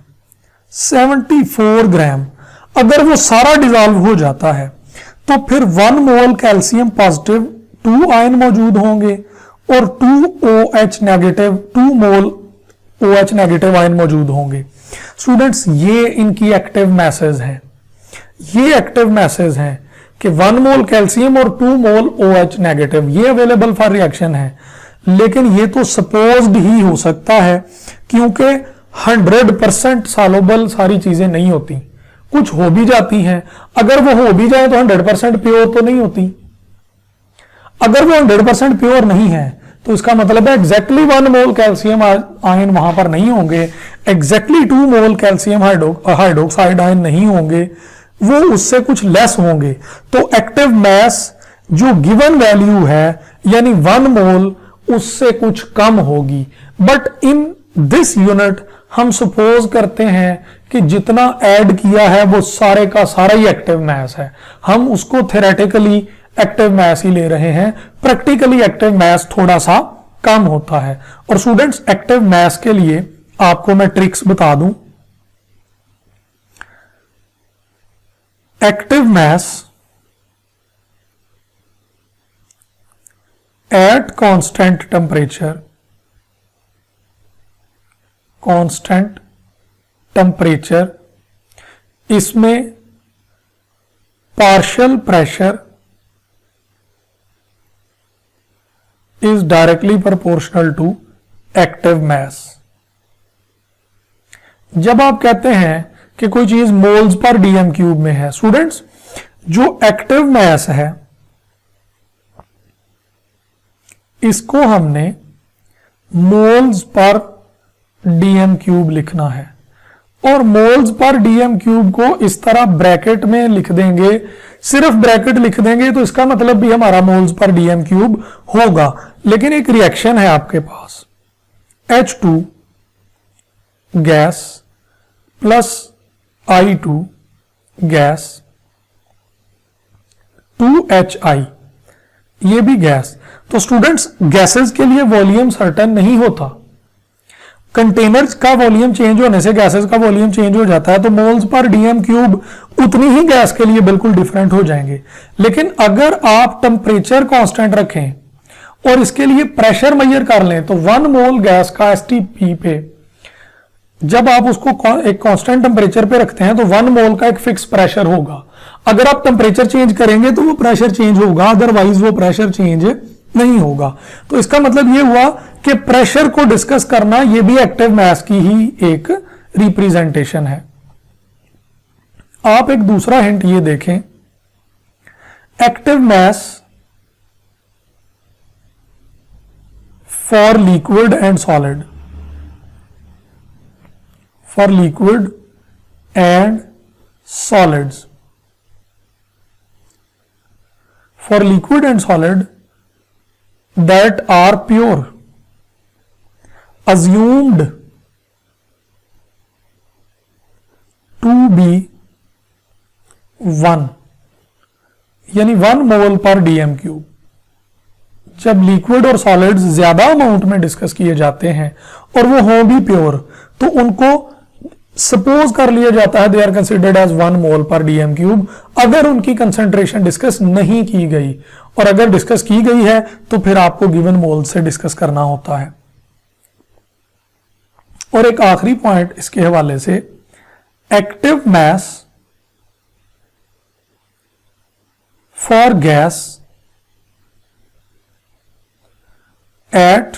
74 ग्राम अगर वो सारा डिसॉल्व हो जाता है तो फिर 1 मोल कैल्शियम पॉजिटिव 2 आयन मौजूद होंगे और 2 OH नेगेटिव 2 मोल OH नेगेटिव आयन मौजूद होंगे। स्टूडेंट्स, ये इनकी एक्टिव मैसेज हैं, ये एक्टिव मैसेज हैं कि 1 मोल कैल्शियम और 2 मोल OH नेगेटिव ये अवेलेबल फॉर रिएक्शन है, लेकिन ये तो सपोज्ड ही हो सकता है क्योंकि 100% सॉल्युबल सारी चीजें नहीं होती, कुछ हो भी जाती हैं। अगर वो हो भी जाए तो 100% प्योर तो नहीं होती। अगर वो 100% प्योर नहीं है तो इसका मतलब है एग्जैक्टली 1 मोल कैल्शियम आयन वहां पर नहीं होंगे, एग्जैक्टली 2 मोल कैल्शियम हाइड्रोक्साइड आयन नहीं होंगे, वो उससे कुछ लेस होंगे। तो एक्टिव मास जो गिवन वैल्यू है यानी 1 मोल उससे कुछ कम होगी। बट इन दिस यूनिट हम सपोज करते हैं कि जितना ऐड किया है वो सारे का सारा ही एक्टिव मास है, हम उसको थ्योरेटिकली एक्टिव मास ही ले रहे हैं, प्रैक्टिकली एक्टिव मास थोड़ा सा कम होता है। और स्टूडेंट्स, एक्टिव मास के लिए आपको मैं ट्रिक्स बता दूं। Active mass at constant temperature, इसमें partial pressure is directly proportional to active mass। जब आप कहते हैं कि कोई चीज मोल्स पर डीएम क्यूब में है, स्टूडेंट्स जो एक्टिव मास है इसको हमने मोल्स पर डीएम क्यूब लिखना है, और मोल्स पर डीएम क्यूब को इस तरह ब्रैकेट में लिख देंगे, सिर्फ ब्रैकेट लिख देंगे तो इसका मतलब भी हमारा मोल्स पर डीएम क्यूब होगा। लेकिन एक रिएक्शन है आपके पास H2 gas plus I2 gas 2HI, ये भी गैस। तो स्टूडेंट्स गैसेस के लिए वॉल्यूम सर्टेन नहीं होता, कंटेनर्स का वॉल्यूम चेंज होने से गैसेस का वॉल्यूम चेंज हो जाता है, तो मोल्स पर डीएम क्यूब उतनी ही गैस के लिए बिल्कुल डिफरेंट हो जाएंगे। लेकिन अगर आप टेम्परेचर कांस्टेंट रखें और इसके लिए प्रेशर मेजर कर लें, तो 1 मोल गैस का एसटीपी पे जब आप उसको एक कांस्टेंट टेम्परेचर पे रखते हैं तो 1 मोल का एक फिक्स प्रेशर होगा। अगर आप टेम्परेचर चेंज करेंगे तो वो प्रेशर चेंज होगा, अदरवाइज वो प्रेशर चेंज नहीं होगा। तो इसका मतलब ये हुआ कि प्रेशर को डिस्कस करना ये भी एक्टिव मास की ही एक रिप्रेजेंटेशन है। आप एक दूसरा हिंट ये देखें, active mass for liquid and solid, for liquid and solids. For liquid and solid that are pure, assumed to be 1, यानी 1 मोल पर डीएम क्यूब। जब लिक्विड और सॉलिड्स ज्यादा अमाउंट में डिस्कस किए जाते हैं और वो हों भी प्योर, तो उनको सपोज कर लिया जाता है दे आर कंसिडर्ड एज 1 मोल पर डीएम क्यूब, अगर उनकी कंसेंट्रेशन डिस्कस नहीं की गई। और अगर डिस्कस की गई है तो फिर आपको गिवन मोल से डिस्कस करना होता है। और एक आखिरी पॉइंट इसके हवाले से, active mass for gas at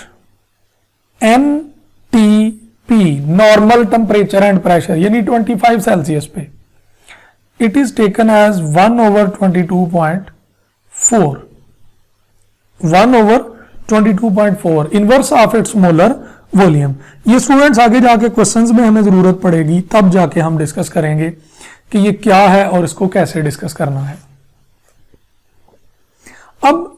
NTP, normal temperature and pressure, यानी 25 सेल्सियस पे, it is taken as 1/22.4, 1/22.4 inverse of its molar volume. ये स्टूडेंट्स आगे जाके क्वेश्चंस में हमें जरूरत पड़ेगी, तब जाके हम डिस्कस करेंगे कि ये क्या है और इसको कैसे डिस्कस करना है। अब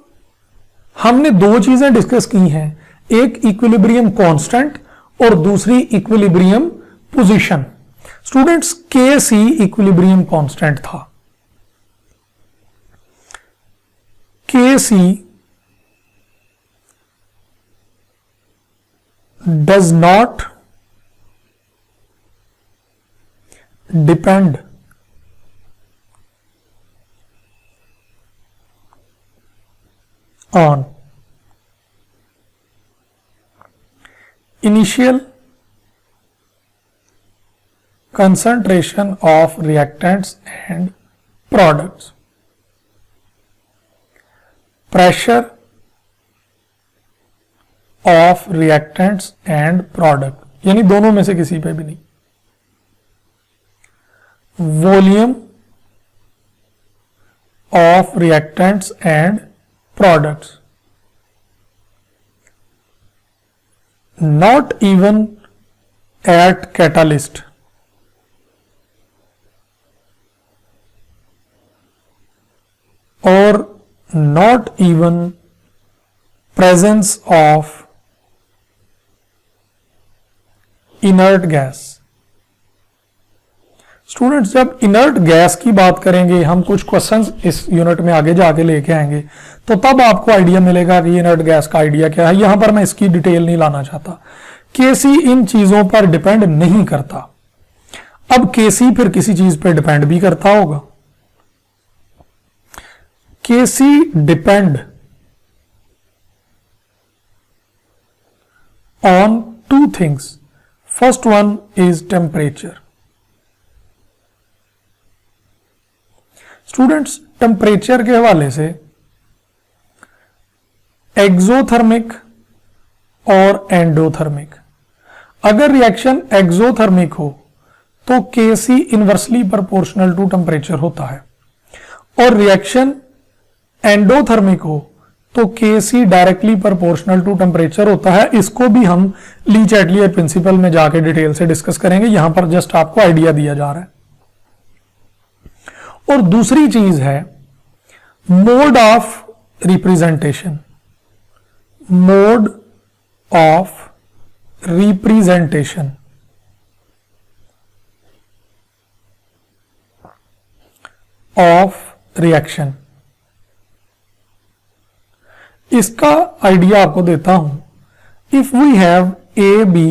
हमने 2 चीजें डिस्कस की हैं, एक इक्विलिब्रियम कांस्टेंट और दूसरी equilibrium position. Students Kc equilibrium constant था, Kc does not depend on initial concentration of reactants and products, pressure of reactants and product, यानी दोनों में से किसी पे भी नहीं, volume of reactants and products, not even at catalyst, or not even presence of inert gas. Students जब inert gas की बात करेंगे, हम कुछ क्वेश्चंस इस यूनिट में आगे जाके लेके आएंगे, तो तब आपको आइडिया मिलेगा कि इनर्ट गैस का आइडिया क्या है। यहां पर मैं इसकी डिटेल नहीं लाना चाहता। Kc इन चीजों पर डिपेंड नहीं करता। अब Kc फिर किसी चीज पर डिपेंड भी करता होगा। Kc depend on 2 things. First one is temperature. Students temperature के हवाले से एक्सोथर्मिक और एंडोथर्मिक, अगर रिएक्शन एक्सोथर्मिक हो तो Kc inversely proportional to temperature होता है, और रिएक्शन एंडोथर्मिक हो तो Kc directly proportional to temperature होता है। इसको भी हम ली चैटलियर प्रिंसिपल में जाके डिटेल से डिस्कस करेंगे, यहां पर जस्ट आपको आइडिया दिया जा रहा है। और दूसरी चीज है mode of representation, mode of representation. Of reaction. इसका आइडिया आपको देता हूं। If we have A B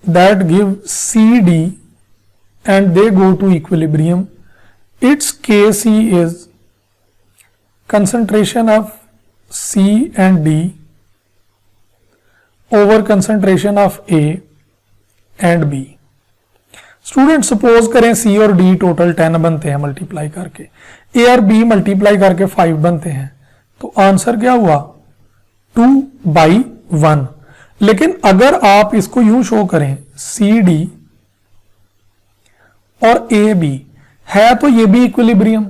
that give C D and they go to equilibrium, it's K C is concentration of C and D over concentration of A and B। Student suppose करें C और D total 10 बनते हैं multiply करके, A और B multiply करके 5 बनते हैं, तो आंसर क्या हुआ 2/1। लेकिन अगर आप इसको यूं शो करें CD और AB है तो ये भी इक्विलिब्रियम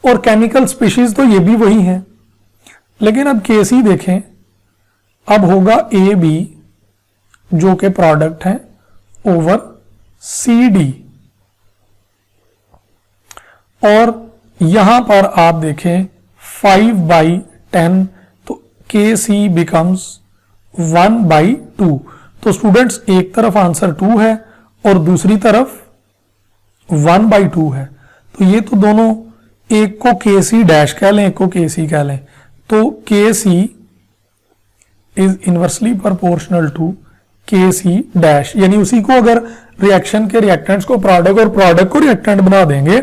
और केमिकल स्पीशीज तो ये भी वही है, लेकिन अब केसी देखें, अब होगा ए बी जो कि प्रोडक्ट है ओवर सी डी, और यहां पर आप देखें 5/10, तो के सी बिकम्स 1/2। तो स्टूडेंट्स एक तरफ आंसर 2 है और दूसरी तरफ 1/2 है, तो ये तो दोनों, एक को के सी डैश कह लें, एक को के सी कह लें, तो के C is inversely proportional to के सी डैश, यानी उसी को अगर रिएक्शन के रिएक्टेंट्स को प्रोडक्ट और प्रोडक्ट को रिएक्टेंट बना देंगे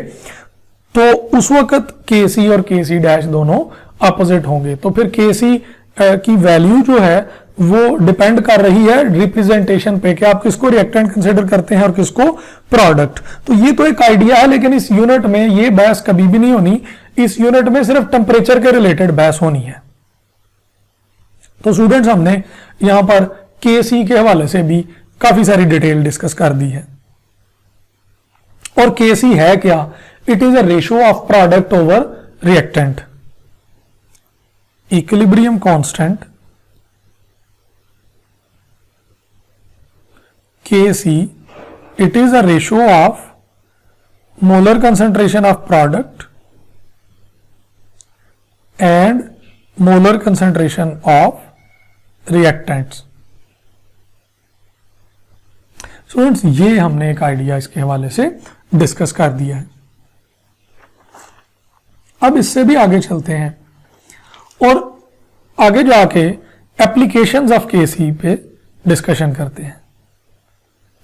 तो उस वक्त के सी और के सी डैश दोनों अपोजिट होंगे। तो फिर के सी की वैल्यू जो है वो डिपेंड कर रही है रिप्रेजेंटेशन पे कि आप किसको रिएक्टेंट कंसिडर करते हैं और किसको प्रोडक्ट। तो ये तो एक आइडिया है, लेकिन इस यूनिट में ये बहस कभी भी नहीं होनी, इस यूनिट में सिर्फ टेम्परेचर के रिलेटेड बहस होनी है। तो स्टूडेंट्स हमने यहां पर के सी के हवाले से भी काफी सारी डिटेल डिस्कस कर दी है। और के सी है क्या? It is a ratio of product over reactant, equilibrium constant Kc, it is a ratio of molar concentration of product and molar concentration of reactants। Students ये हमने एक आइडिया इसके हवाले से डिस्कस कर दिया है। अब इससे भी आगे चलते हैं और आगे जाके एप्लीकेशंस ऑफ केसी पे डिस्कशन करते हैं।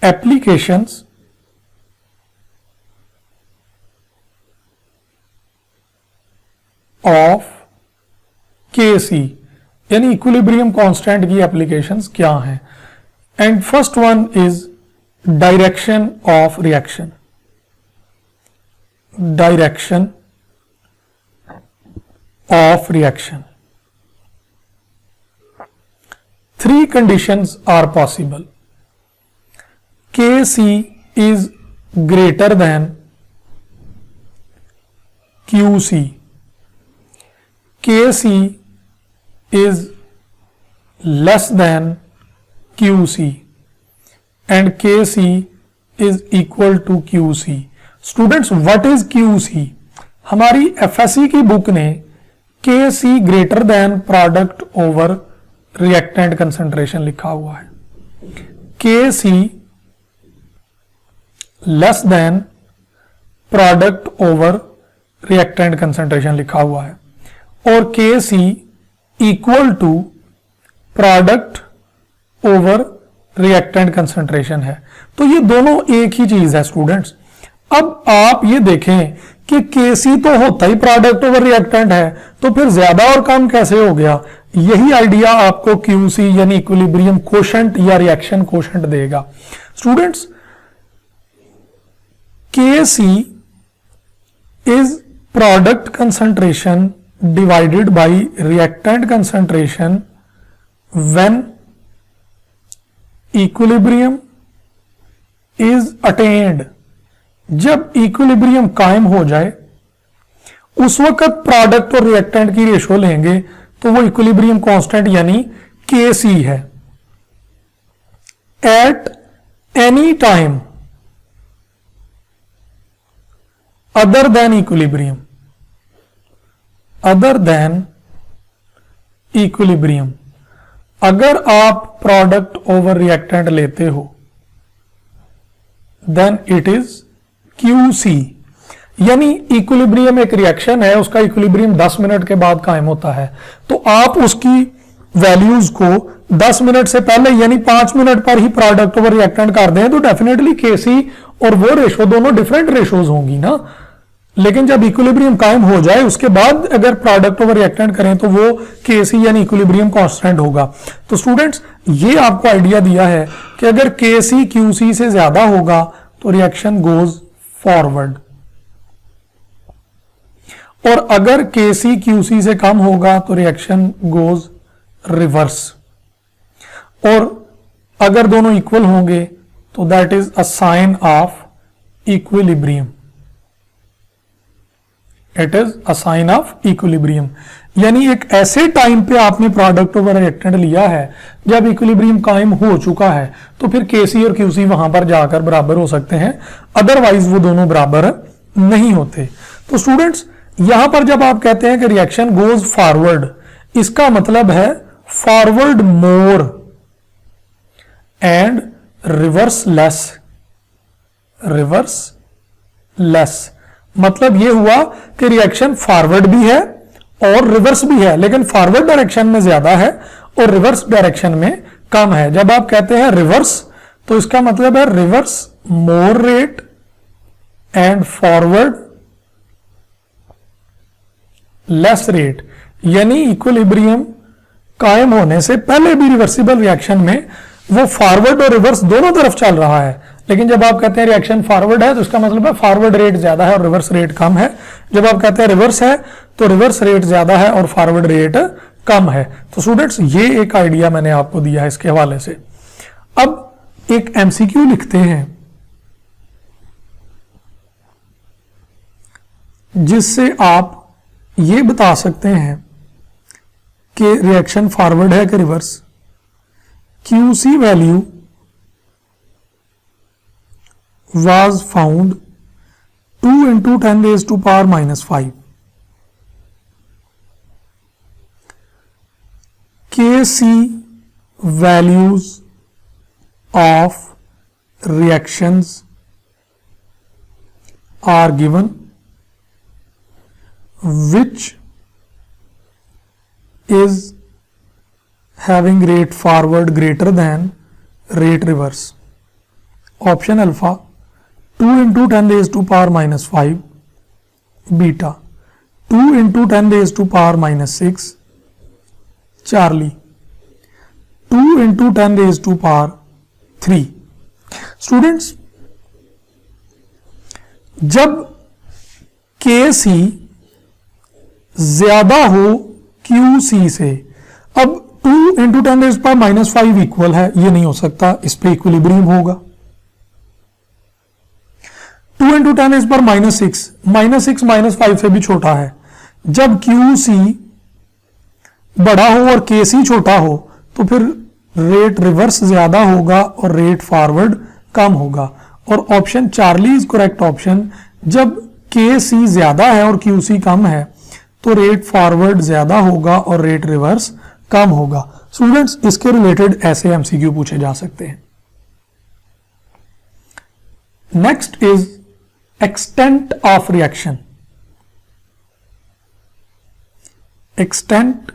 एप्लीकेशंस ऑफ केसी यानी इक्विलिब्रियम कांस्टेंट की एप्लीकेशंस क्या हैं? And first one is direction of reaction. Direction of reaction, 3 conditions are possible. Kc is greater than Qc, Kc is less than Qc and Kc is equal to Qc। Students, what is Qc? हमारी FSC की book ने Kc greater than product over reactant concentration लिखा हुआ है, Kc less than product over reactant concentration लिखा हुआ है, और K C equal to product over reactant concentration है। तो ये दोनों एक ही चीज है स्टूडेंट्स। अब आप ये देखें कि के सी तो होता ही प्रोडक्ट ओवर रिएक्टेंट है, तो फिर ज्यादा और कम कैसे हो गया? यही आइडिया आपको क्यूसी यानी इक्विलिब्रियम कोशेंट या रिएक्शन कोशेंट देगा। Students, Kc is product concentration divided by reactant concentration when equilibrium is attained। जब इक्विलिब्रियम कायम हो जाए उस वक्त प्रोडक्ट और रिएक्टेंट की रेशो लेंगे तो वो इक्विलिब्रियम कांस्टेंट यानी Kc है। At any time other than equilibrium, other than equilibrium, अगर आप प्रोडक्ट ओवर रिएक्टेंट लेते हो then it is QC यानी इक्विलिब्रियम एक रिएक्शन है, उसका इक्विलिब्रियम 10 मिनट के बाद कायम होता है, तो आप उसकी वैल्यूज को 10 मिनट से पहले यानी 5 मिनट पर ही प्रोडक्ट ओवर रिएक्टेंट कर दें तो डेफिनेटली केसी और वो रेशो दोनों डिफरेंट रेशोज होंगी ना। लेकिन जब इक्विलिब्रियम कायम हो जाए उसके बाद अगर प्रोडक्ट ओवर रिएक्टेंट करें तो वो केसी यानी इक्विलिब्रियम कांस्टेंट होगा। तो स्टूडेंट्स ये आपको आइडिया दिया है कि अगर केसी क्यूसी से ज्यादा होगा तो रिएक्शन गोज फॉरवर्ड, और अगर केसी क्यूसी से कम होगा तो रिएक्शन गोज रिवर्स, और अगर दोनों इक्वल होंगे तो that is a sign of equilibrium, it is a sign of equilibrium. यानी एक ऐसे टाइम पे आपने प्रोडक्ट ओवर रिएक्टेंट लिया है जब इक्विलिब्रियम कायम हो चुका है, तो फिर केसी और क्यूसी वहां पर जाकर बराबर हो सकते हैं, अदरवाइज वो दोनों बराबर नहीं होते। तो स्टूडेंट्स यहां पर जब आप कहते हैं कि रिएक्शन गोज फॉरवर्ड, इसका मतलब है forward more and reverse less, reverse less. मतलब यह हुआ कि रिएक्शन फॉरवर्ड भी है और रिवर्स भी है, लेकिन फॉरवर्ड डायरेक्शन में ज्यादा है और रिवर्स डायरेक्शन में कम है। जब आप कहते हैं रिवर्स तो इसका मतलब है reverse more rate and forward less rate, यानी इक्विलिब्रियम कायम होने से पहले भी रिवर्सिबल रिएक्शन में वो फॉरवर्ड और रिवर्स दोनों तरफ चल रहा है, लेकिन जब आप कहते हैं रिएक्शन फॉरवर्ड है तो इसका मतलब है फॉरवर्ड रेट ज्यादा है और रिवर्स रेट कम है। जब आप कहते हैं रिवर्स है तो रिवर्स रेट ज्यादा है और फॉरवर्ड रेट कम है। तो स्टूडेंट्स ये एक आइडिया मैंने आपको दिया है इसके हवाले से। अब एक एमसीक्यू लिखते हैं जिससे आप ये बता सकते हैं कि रिएक्शन फॉरवर्ड है कि reverse. QC value was found 2 into 10 raised to power minus 5. Kc values of reactions are given which is having rate forward greater than rate reverse. Option alpha 2 into 10 raised to power minus 5, beta 2 into 10 raised to power minus 6, Charlie 2 into 10 raised to power 3. Students जब KC ज्यादा हो QC से, अब 2 into 10 raised to power minus 5 equal है, ये नहीं हो सकता, इस पे इक्विलिब्रियम होगा। 2 into 10 raised पर -6, -6 -5 से भी छोटा है। जब QC बड़ा हो और KC छोटा हो तो फिर रेट रिवर्स ज्यादा होगा और रेट फॉरवर्ड कम होगा, और option Charlie is correct option. जब KC ज्यादा है और QC कम है तो रेट फॉरवर्ड ज्यादा होगा और रेट रिवर्स कम होगा। स्टूडेंट्स इसके रिलेटेड ऐसे MCQ पूछे जा सकते हैं। Next is extent of reaction, extent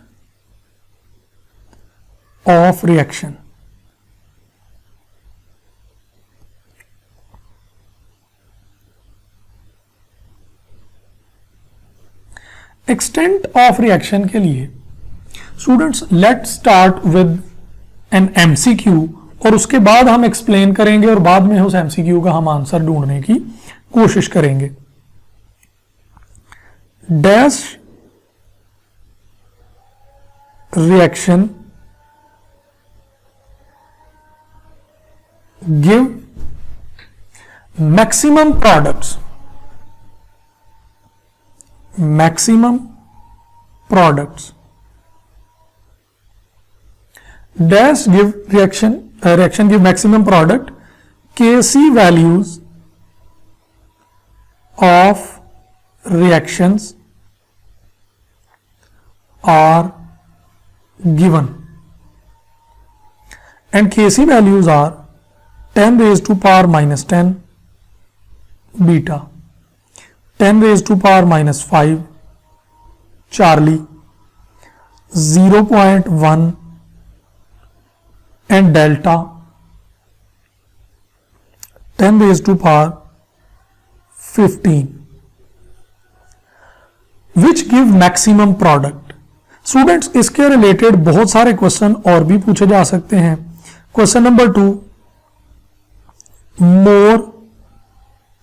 of reaction। extent of reaction के लिए students let start with an MCQ और उसके बाद हम एक्सप्लेन करेंगे और बाद में उस MCQ का हम आंसर ढूंढने की कोशिश करेंगे। Dash reaction give maximum products, maximum products. Dash give reaction give maximum product, KC values of reactions are given and KC values are 10 raised to power minus 10 beta, 10⁻⁻5 Charlie, 0.1 and delta 10⁻15 which give maximum product। Students इसके related बहुत सारे question और भी पूछे जा सकते हैं। Question number 2, more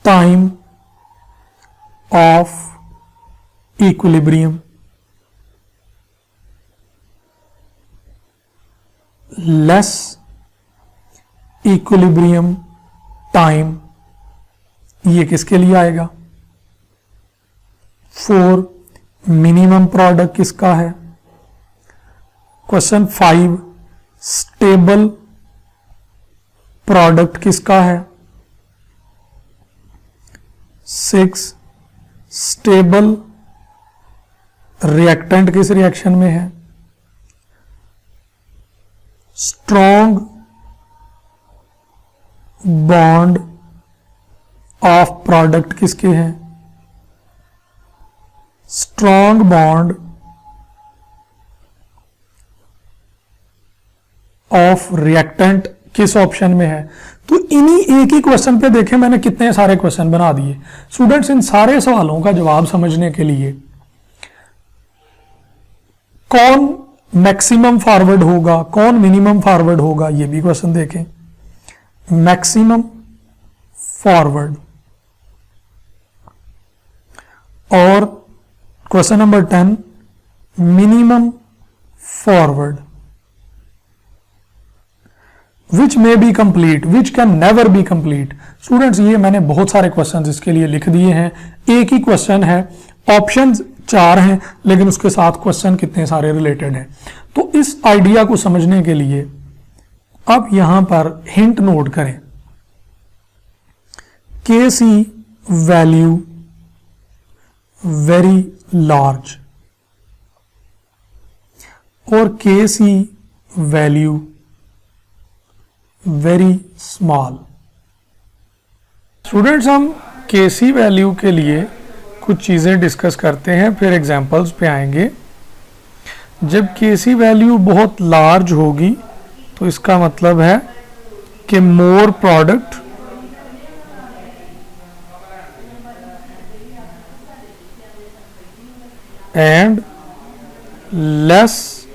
time of equilibrium, less equilibrium time, ये किसके लिए आएगा। 4, मिनिमम प्रोडक्ट किसका है। क्वेश्चन 5, स्टेबल प्रोडक्ट किसका है। 6, स्टेबल रिएक्टेंट किस रिएक्शन में है। स्ट्रॉन्ग बॉन्ड ऑफ प्रोडक्ट किसके हैं। स्ट्रॉन्ग बॉन्ड ऑफ रिएक्टेंट किस ऑप्शन में है। तो इन्हीं एक ही क्वेश्चन पे देखें मैंने कितने सारे क्वेश्चन बना दिए। स्टूडेंट्स इन सारे सवालों का जवाब समझने के लिए कौन मैक्सिमम फॉरवर्ड होगा, कौन मिनिमम फॉरवर्ड होगा, ये भी क्वेश्चन देखें। मैक्सिमम फॉरवर्ड और question number 10, minimum forward which may be complete, which can never be complete. Students ये मैंने बहुत सारे क्वेश्चंस इसके लिए लिख दिए हैं। एक ही क्वेश्चन है, ऑप्शंस 4 हैं, लेकिन उसके साथ क्वेश्चन कितने सारे रिलेटेड हैं। तो इस आइडिया को समझने के लिए अब यहां पर हिंट नोट करें। KC वैल्यू वेरी लार्ज और KC value very small. Students हम KC वैल्यू के लिए कुछ चीजें डिस्कस करते हैं, फिर एग्जांपल्स पे आएंगे। जब KC वैल्यू बहुत लार्ज होगी तो इसका मतलब है कि more product and less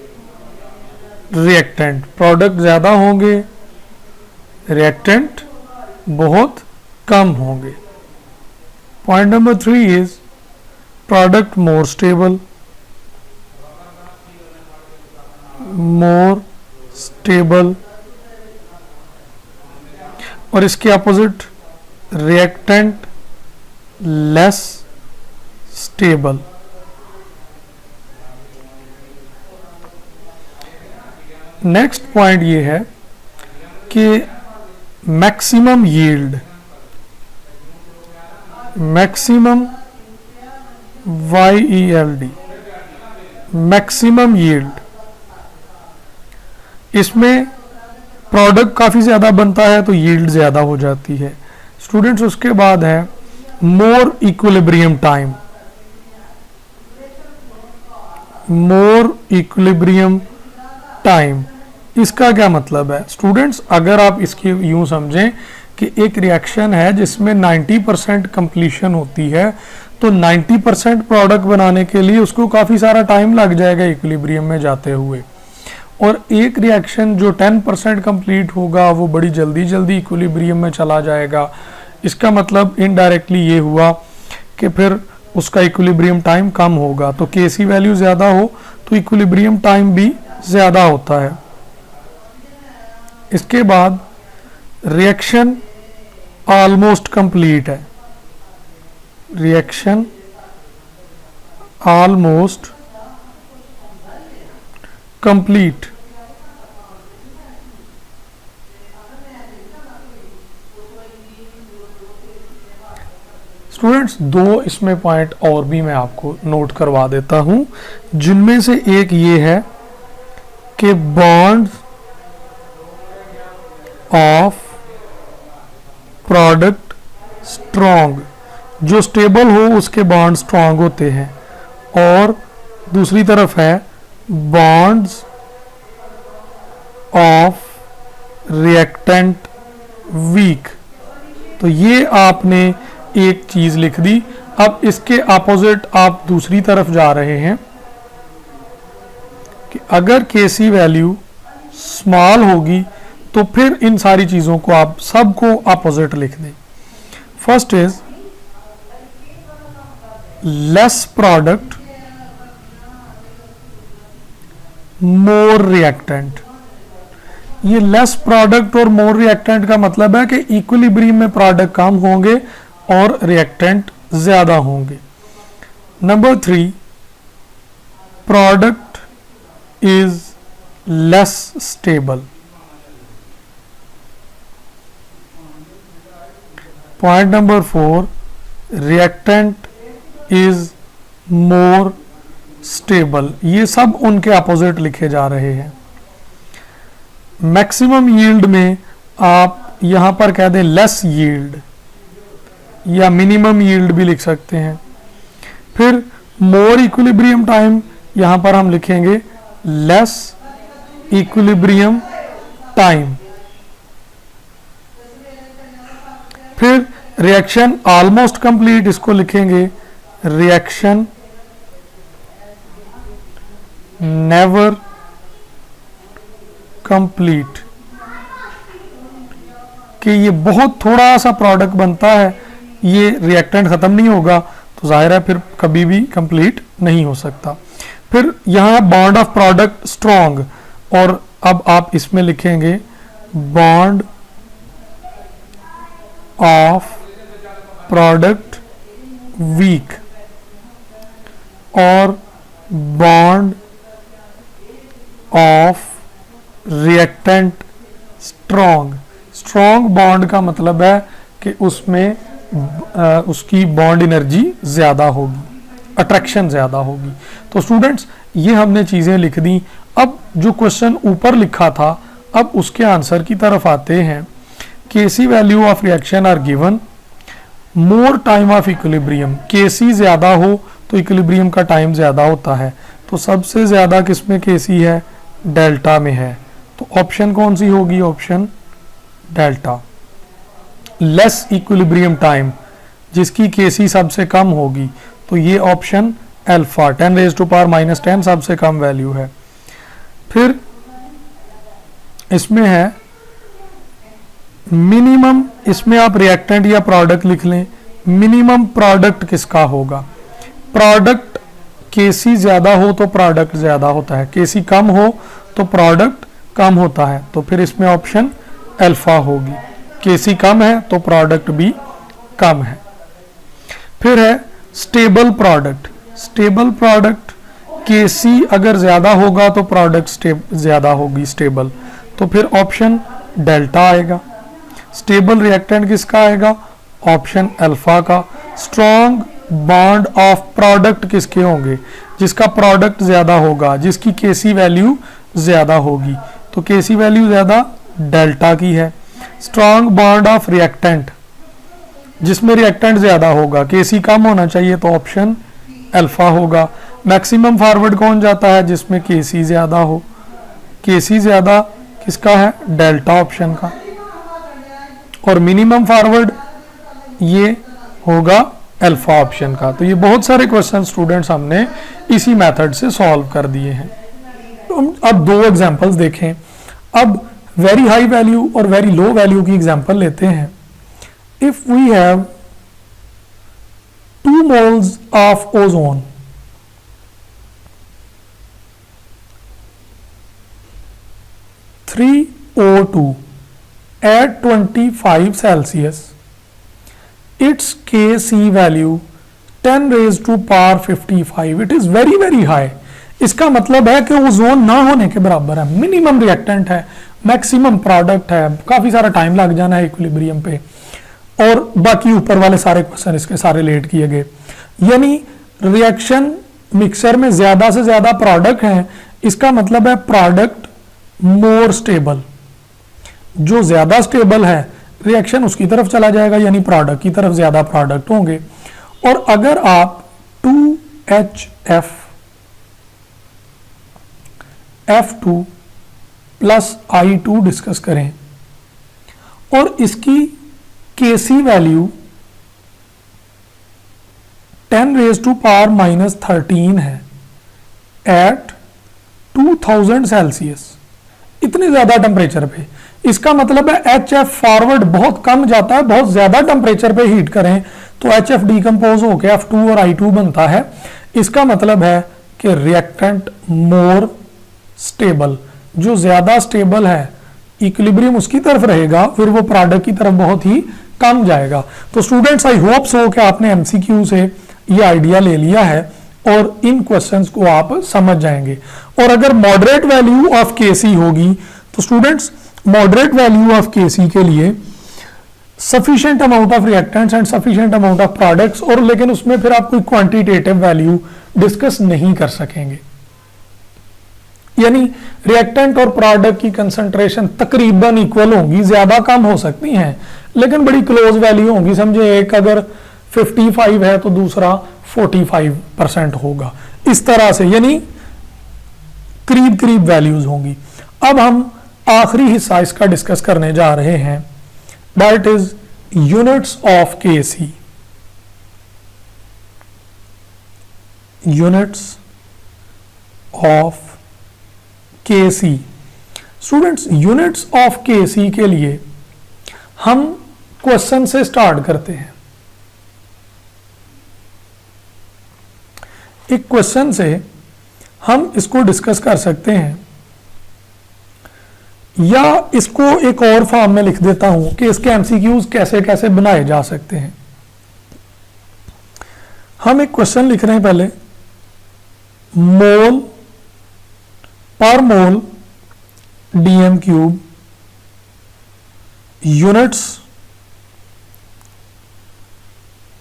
reactant, product ज्यादा होंगे, रिएक्टेंट बहुत कम होंगे। Point number 3 is product more stable, more stable, और इसके opposite reactant less stable. Next point ये है कि maximum yield, maximum YELD, maximum yield, इसमें प्रोडक्ट काफी ज्यादा बनता है तो यील्ड ज्यादा हो जाती है। स्टूडेंट्स उसके बाद है मोर इक्विलिब्रियम टाइम, मोर इक्विलिब्रियम टाइम, इसका क्या मतलब है। स्टूडेंट्स अगर आप इसकी यूं समझें कि एक रिएक्शन है जिसमें 90% कंप्लीशन होती है, तो 90% प्रोडक्ट बनाने के लिए उसको काफी सारा टाइम लग जाएगा इक्विलिब्रियम में जाते हुए, और एक रिएक्शन जो 10% कंप्लीट होगा वो बड़ी जल्दी जल्दी इक्विलिब्रियम में चला जाएगा। इसका मतलब इनडायरेक्टली ये हुआ कि फिर उसका इक्विलिब्रियम टाइम कम होगा। तो KC वैल्यू ज्यादा हो तो इक्विलिब्रियम टाइम भी ज्यादा होता है। इसके बाद रिएक्शन ऑलमोस्ट कंप्लीट है, रिएक्शन ऑलमोस्ट कंप्लीट। स्टूडेंट्स दो इसमें पॉइंट और भी मैं आपको नोट करवा देता हूं, जिनमें से एक ये है कि बॉन्ड ऑफ प्रोडक्ट स्ट्रॉन्ग जो स्टेबल हो उसके बॉन्ड स्ट्रांग होते हैं, और दूसरी तरफ है बॉन्ड्स ऑफ रिएक्टेंट वीक। तो ये आपने एक चीज लिख दी। अब इसके अपोजिट आप दूसरी तरफ जा रहे हैं कि अगर केसी वैल्यू स्मॉल होगी तो फिर इन सारी चीजों को आप सबको अपोजिट लिख दें। First is less product more reactant. ये लेस प्रोडक्ट और मोर रिएक्टेंट का मतलब है कि इक्विलिब्रियम में प्रोडक्ट कम होंगे और रिएक्टेंट ज्यादा होंगे। Number 3, product is less stable. Point number 4, reactant is more stable. ये सब उनके अपोजिट लिखे जा रहे हैं। मैक्सिमम यील्ड में आप यहां पर कह दें लेस यील्ड, या मिनिमम यील्ड भी लिख सकते हैं। फिर मोर इक्विलिब्रियम टाइम, यहां पर हम लिखेंगे लेस इक्विलिब्रियम टाइम। फिर रिएक्शन ऑलमोस्ट कंप्लीट, इसको लिखेंगे रिएक्शन नेवर कंप्लीट, कि ये बहुत थोड़ा सा प्रोडक्ट बनता है, ये रिएक्टेंट खत्म नहीं होगा, तो जाहिर है फिर कभी भी कंप्लीट नहीं हो सकता। फिर यहां बॉन्ड ऑफ प्रोडक्ट स्ट्रॉन्ग, और अब आप इसमें लिखेंगे बॉन्ड ऑफ प्रोडक्ट वीक और bond of reactant strong. Strong bond का मतलब है कि उसमें उसकी बॉन्ड एनर्जी ज्यादा होगी, अट्रैक्शन ज्यादा होगी। तो स्टूडेंट्स, ये हमने चीजें लिख दी। अब जो क्वेश्चन ऊपर लिखा था, अब उसके आंसर की तरफ आते हैं। KC value of reaction are given, more time of equilibrium. KC ज्यादा हो तो इक्विलिब्रियम का टाइम ज्यादा होता है, तो सबसे ज्यादा किसमें केसी है? डेल्टा में है। तो ऑप्शन कौन सी होगी? Option delta. Less equilibrium time, जिसकी केसी सबसे कम होगी, तो ये ऑप्शन अल्फा 10⁻⁻10 सबसे कम वैल्यू है। फिर इसमें है मिनिमम, इसमें आप रिएक्टेंट या प्रोडक्ट लिख लें। मिनिमम प्रोडक्ट किसका होगा? प्रोडक्ट केसी ज्यादा हो तो प्रोडक्ट ज्यादा होता है, केसी कम हो तो प्रोडक्ट कम होता है, तो फिर इसमें ऑप्शन अल्फा होगी। केसी कम है तो प्रोडक्ट भी कम है। फिर है स्टेबल प्रोडक्ट। स्टेबल प्रोडक्ट, केसी अगर ज्यादा होगा तो प्रोडक्ट ज्यादा होगी स्टेबल, तो फिर ऑप्शन डेल्टा आएगा। स्टेबल रिएक्टेंट किसका आएगा? ऑप्शन अल्फा का। स्ट्रॉन्ग बॉन्ड ऑफ प्रोडक्ट किसके होंगे? जिसका प्रोडक्ट ज्यादा होगा, जिसकी केसी वैल्यू ज्यादा होगी, तो केसी वैल्यू ज्यादा डेल्टा की है। स्ट्रॉन्ग बॉन्ड ऑफ रिएक्टेंट, जिसमें रिएक्टेंट ज्यादा होगा, केसी कम होना चाहिए, तो ऑप्शन अल्फा होगा। मैक्सिमम फॉरवर्ड कौन जाता है? जिसमें केसी ज्यादा हो। केसी ज्यादा किसका है? डेल्टा ऑप्शन का। और मिनिमम फॉरवर्ड ये होगा अल्फा ऑप्शन का। तो ये बहुत सारे क्वेश्चन स्टूडेंट्स हमने इसी मेथड से सॉल्व कर दिए हैं। तो हम अब दो एग्जांपल्स देखें। अब वेरी हाई वैल्यू और वेरी लो वैल्यू की एग्जांपल लेते हैं। If we have 2 moles of ozone, (3O2) at 25 Celsius, its Kc value 10⁻⁵. It is very very high. इसका मतलब है कि ओजोन ना होने के बराबर है, मिनिमम रिएक्टेंट है, मैक्सिमम प्रोडक्ट है, काफी सारा टाइम लग जाना है इक्विलिब्रियम पे, और बाकी ऊपर वाले सारे क्वेश्चन इसके सारे लेट किए गए। यानी रिएक्शन मिक्सर में ज्यादा से ज्यादा प्रोडक्ट है, इसका मतलब है प्रोडक्ट मोर स्टेबल। जो ज्यादा स्टेबल है रिएक्शन उसकी तरफ चला जाएगा, यानी प्रोडक्ट की तरफ ज्यादा प्रोडक्ट होंगे। और अगर आप 2HF F2 plus I2 discuss करें और इसकी Kc वैल्यू 10⁻⁻13 है एट 2000 सेल्सियस, इतने ज्यादा टेम्परेचर पे, इसका मतलब है HF फॉरवर्ड बहुत कम जाता है, बहुत ज्यादा टेम्परेचर पे हीट करें तो HF डिकम्पोज होकर F2 और I2 बनता है। इसका मतलब है कि रिएक्टेंट मोर स्टेबल, जो ज्यादा स्टेबल है, इक्विलिब्रियम उसकी तरफ रहेगा, फिर वो प्रोडक्ट की तरफ बहुत ही कम जाएगा। तो स्टूडेंट्स आई होप सो कि आपने एमसीक्यू से ये आइडिया ले लिया है और इन क्वेश्चंस को आप समझ जाएंगे। और अगर मॉडरेट वैल्यू ऑफ केसी होगी तो students moderate value of KC के लिए sufficient amount of reactants and sufficient amount of products, और लेकिन उसमें फिर आप कोई क्वांटिटेटिव वैल्यू डिस्कस नहीं कर सकेंगे, यानी रिएक्टेंट और प्रोडक्ट की कंसंट्रेशन तकरीबन इक्वल होंगी, ज्यादा कम हो सकती हैं लेकिन बड़ी क्लोज वैल्यू होंगी। समझे एक अगर 55 है तो दूसरा 45% होगा, इस तरह से, यानी करीब करीब वैल्यूज होंगी। अब हम आखिरी हिस्सा इसका डिस्कस करने जा रहे हैं, that is units of KC. Units of KC. Students units of KC के लिए हम क्वेश्चन से स्टार्ट करते हैं। एक क्वेश्चन से हम इसको डिस्कस कर सकते हैं, या इसको एक और फॉर्म में लिख देता हूं कि इसके एमसीक्यूज कैसे कैसे बनाए जा सकते हैं। हम एक क्वेश्चन लिख रहे हैं, पहले मोल पर mole DM cube units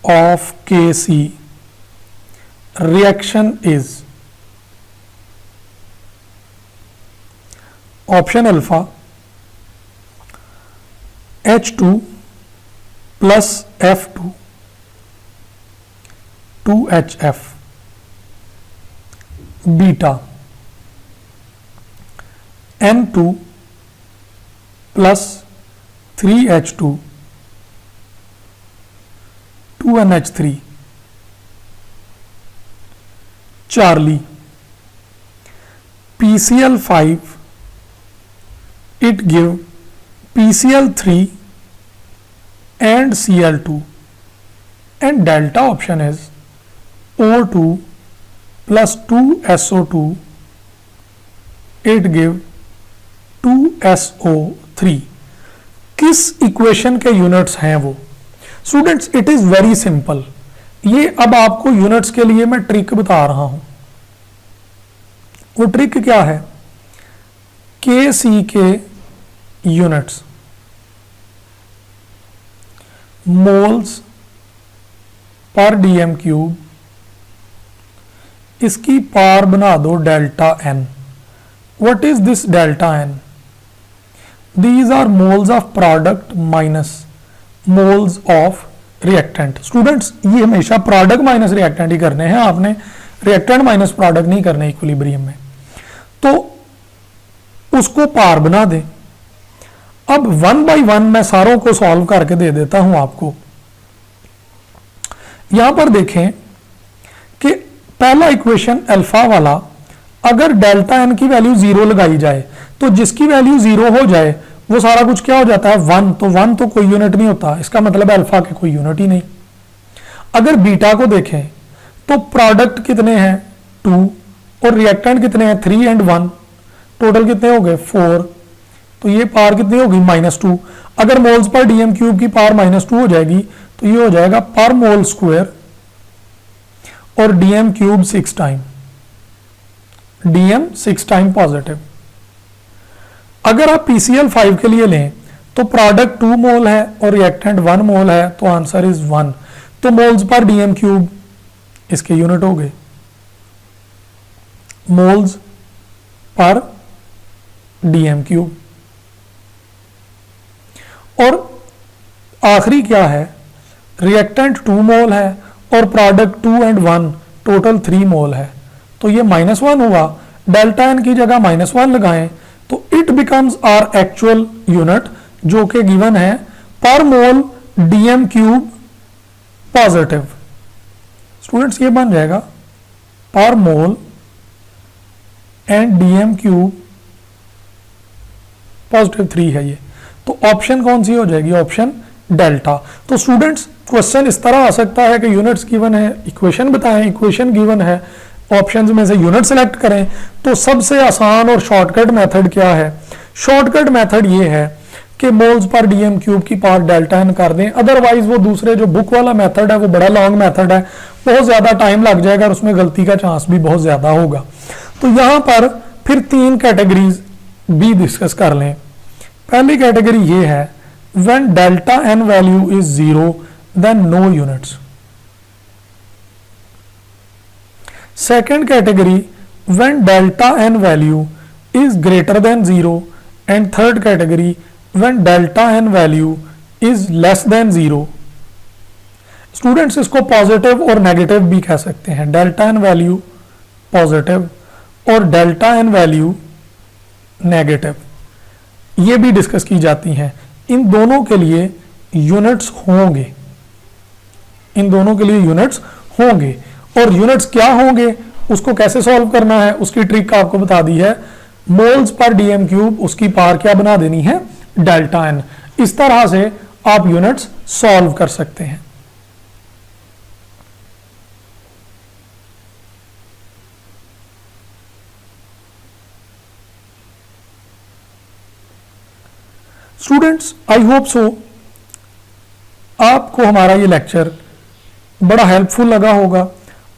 of KC reaction is option alpha H2 plus F2 2HF, beta N2 plus 3H2 2NH3, charlie PCl5 it give PCl3 and Cl2, and delta option is O2 plus 2SO2 it give 2SO3। किस equation के units हैं वो? Students it is very simple. ये अब आपको units के लिए मैं ट्रिक बता रहा हूं। वो ट्रिक क्या है? के सी के units moles per DM cube, इसकी पावर बना दो delta N. What is this delta N? These are moles of product minus moles of reactant. Students ये हमेशा प्रोडक्ट माइनस रिएक्टेंट ही करने हैं, आपने रिएक्टेंट माइनस प्रोडक्ट नहीं करने इक्विलिब्रियम में। तो उसको पार बना दें। अब 1 बाय 1 मैं सारों को सॉल्व करके दे देता हूं आपको। यहां पर देखें कि पहला इक्वेशन अल्फा वाला, अगर डेल्टा एन की वैल्यू 0 लगाई जाए तो जिसकी वैल्यू 0 हो जाए वो सारा कुछ क्या हो जाता है? 1। तो 1 तो कोई यूनिट नहीं होता, इसका मतलब है अल्फा के कोई यूनिट ही नहीं। अगर बीटा को देखें तो प्रोडक्ट कितने हैं? 2 और रिएक्टेंट कितने हैं? 3 एंड 1, टोटल कितने हो गए? 4। तो ये पावर कितनी होगी? -2। अगर मोल्स पर डीएम क्यूब की पावर -2 हो जाएगी तो ये हो जाएगा पर मोल स्क्वायर, और DM cube 6 time, DM 6 time positive. अगर आप PCl5 के लिए लें तो प्रोडक्ट 2 मोल है और रिएक्टेंट 1 मोल है, तो आंसर इज 1। तो मोल्स पर डीएम क्यूब इसके यूनिट हो गए, मोल्स पर डीएम क्यूब। और आखिरी क्या है, रिएक्टेंट 2 मोल है और प्रोडक्ट 2 and 1 टोटल 3 मोल है, तो ये -1 हुआ, डेल्टा एन की जगह -1 लगाएं तो it becomes our actual unit जो कि गिवन है per mole DM cube positive. Students ये बन जाएगा per mole and DM cube positive 3 है ये, तो ऑप्शन कौन सी हो जाएगी, ऑप्शन डेल्टा। तो स्टूडेंट्स क्वेश्चन इस तरह आ सकता है कि यूनिट्स गिवन है, इक्वेशन बताएं, इक्वेशन गिवन है, ऑप्शंस में से यूनिट सेलेक्ट करें। तो सबसे आसान और शॉर्टकट मेथड क्या है, शॉर्टकट मेथड ये है कि मोल्स पर डीएम क्यूब की पावर डेल्टा एन कर दें, अदरवाइज वो दूसरे जो बुक वाला मेथड है वो बड़ा लॉन्ग मेथड है, बहुत ज्यादा टाइम लग जाएगा और उसमें गलती का चांस भी बहुत ज्यादा होगा। तो यहां पर फिर 3 कैटेगरीज भी डिस्कस कर लें। पहली कैटेगरी ये है when delta N value is 0 then no units. Second category when delta N value is greater than 0 and third category when delta n value is less than 0। Students इसको positive और negative भी कह सकते हैं, delta N value positive और delta N value negative, ये भी discuss की जाती हैं। इन दोनों के लिए यूनिट्स होंगे, इन दोनों के लिए यूनिट्स होंगे, और यूनिट्स क्या होंगे उसको कैसे सॉल्व करना है उसकी ट्रिक आपको बता दी है। मोल्स पर डीएम क्यूब उसकी पावर क्या बना देनी है, डेल्टा एन। इस तरह से आप यूनिट्स सॉल्व कर सकते हैं। स्टूडेंट्स आई होप सो आपको हमारा ये लेक्चर बड़ा हेल्पफुल लगा होगा।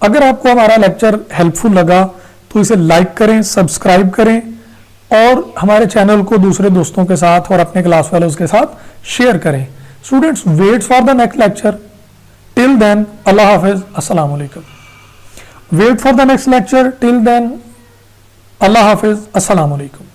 अगर आपको हमारा लेक्चर हेल्पफुल लगा तो इसे लाइक करें, सब्सक्राइब करें और हमारे चैनल को दूसरे दोस्तों के साथ और अपने क्लास फेलोज के साथ शेयर करें। Students wait for the next lecture, till then अल्लाह हाफिज, अस्सलाम वालेकुम। Wait for the next lecture, till then अल्लाह हाफिज, अस्सलाम वालेकुम।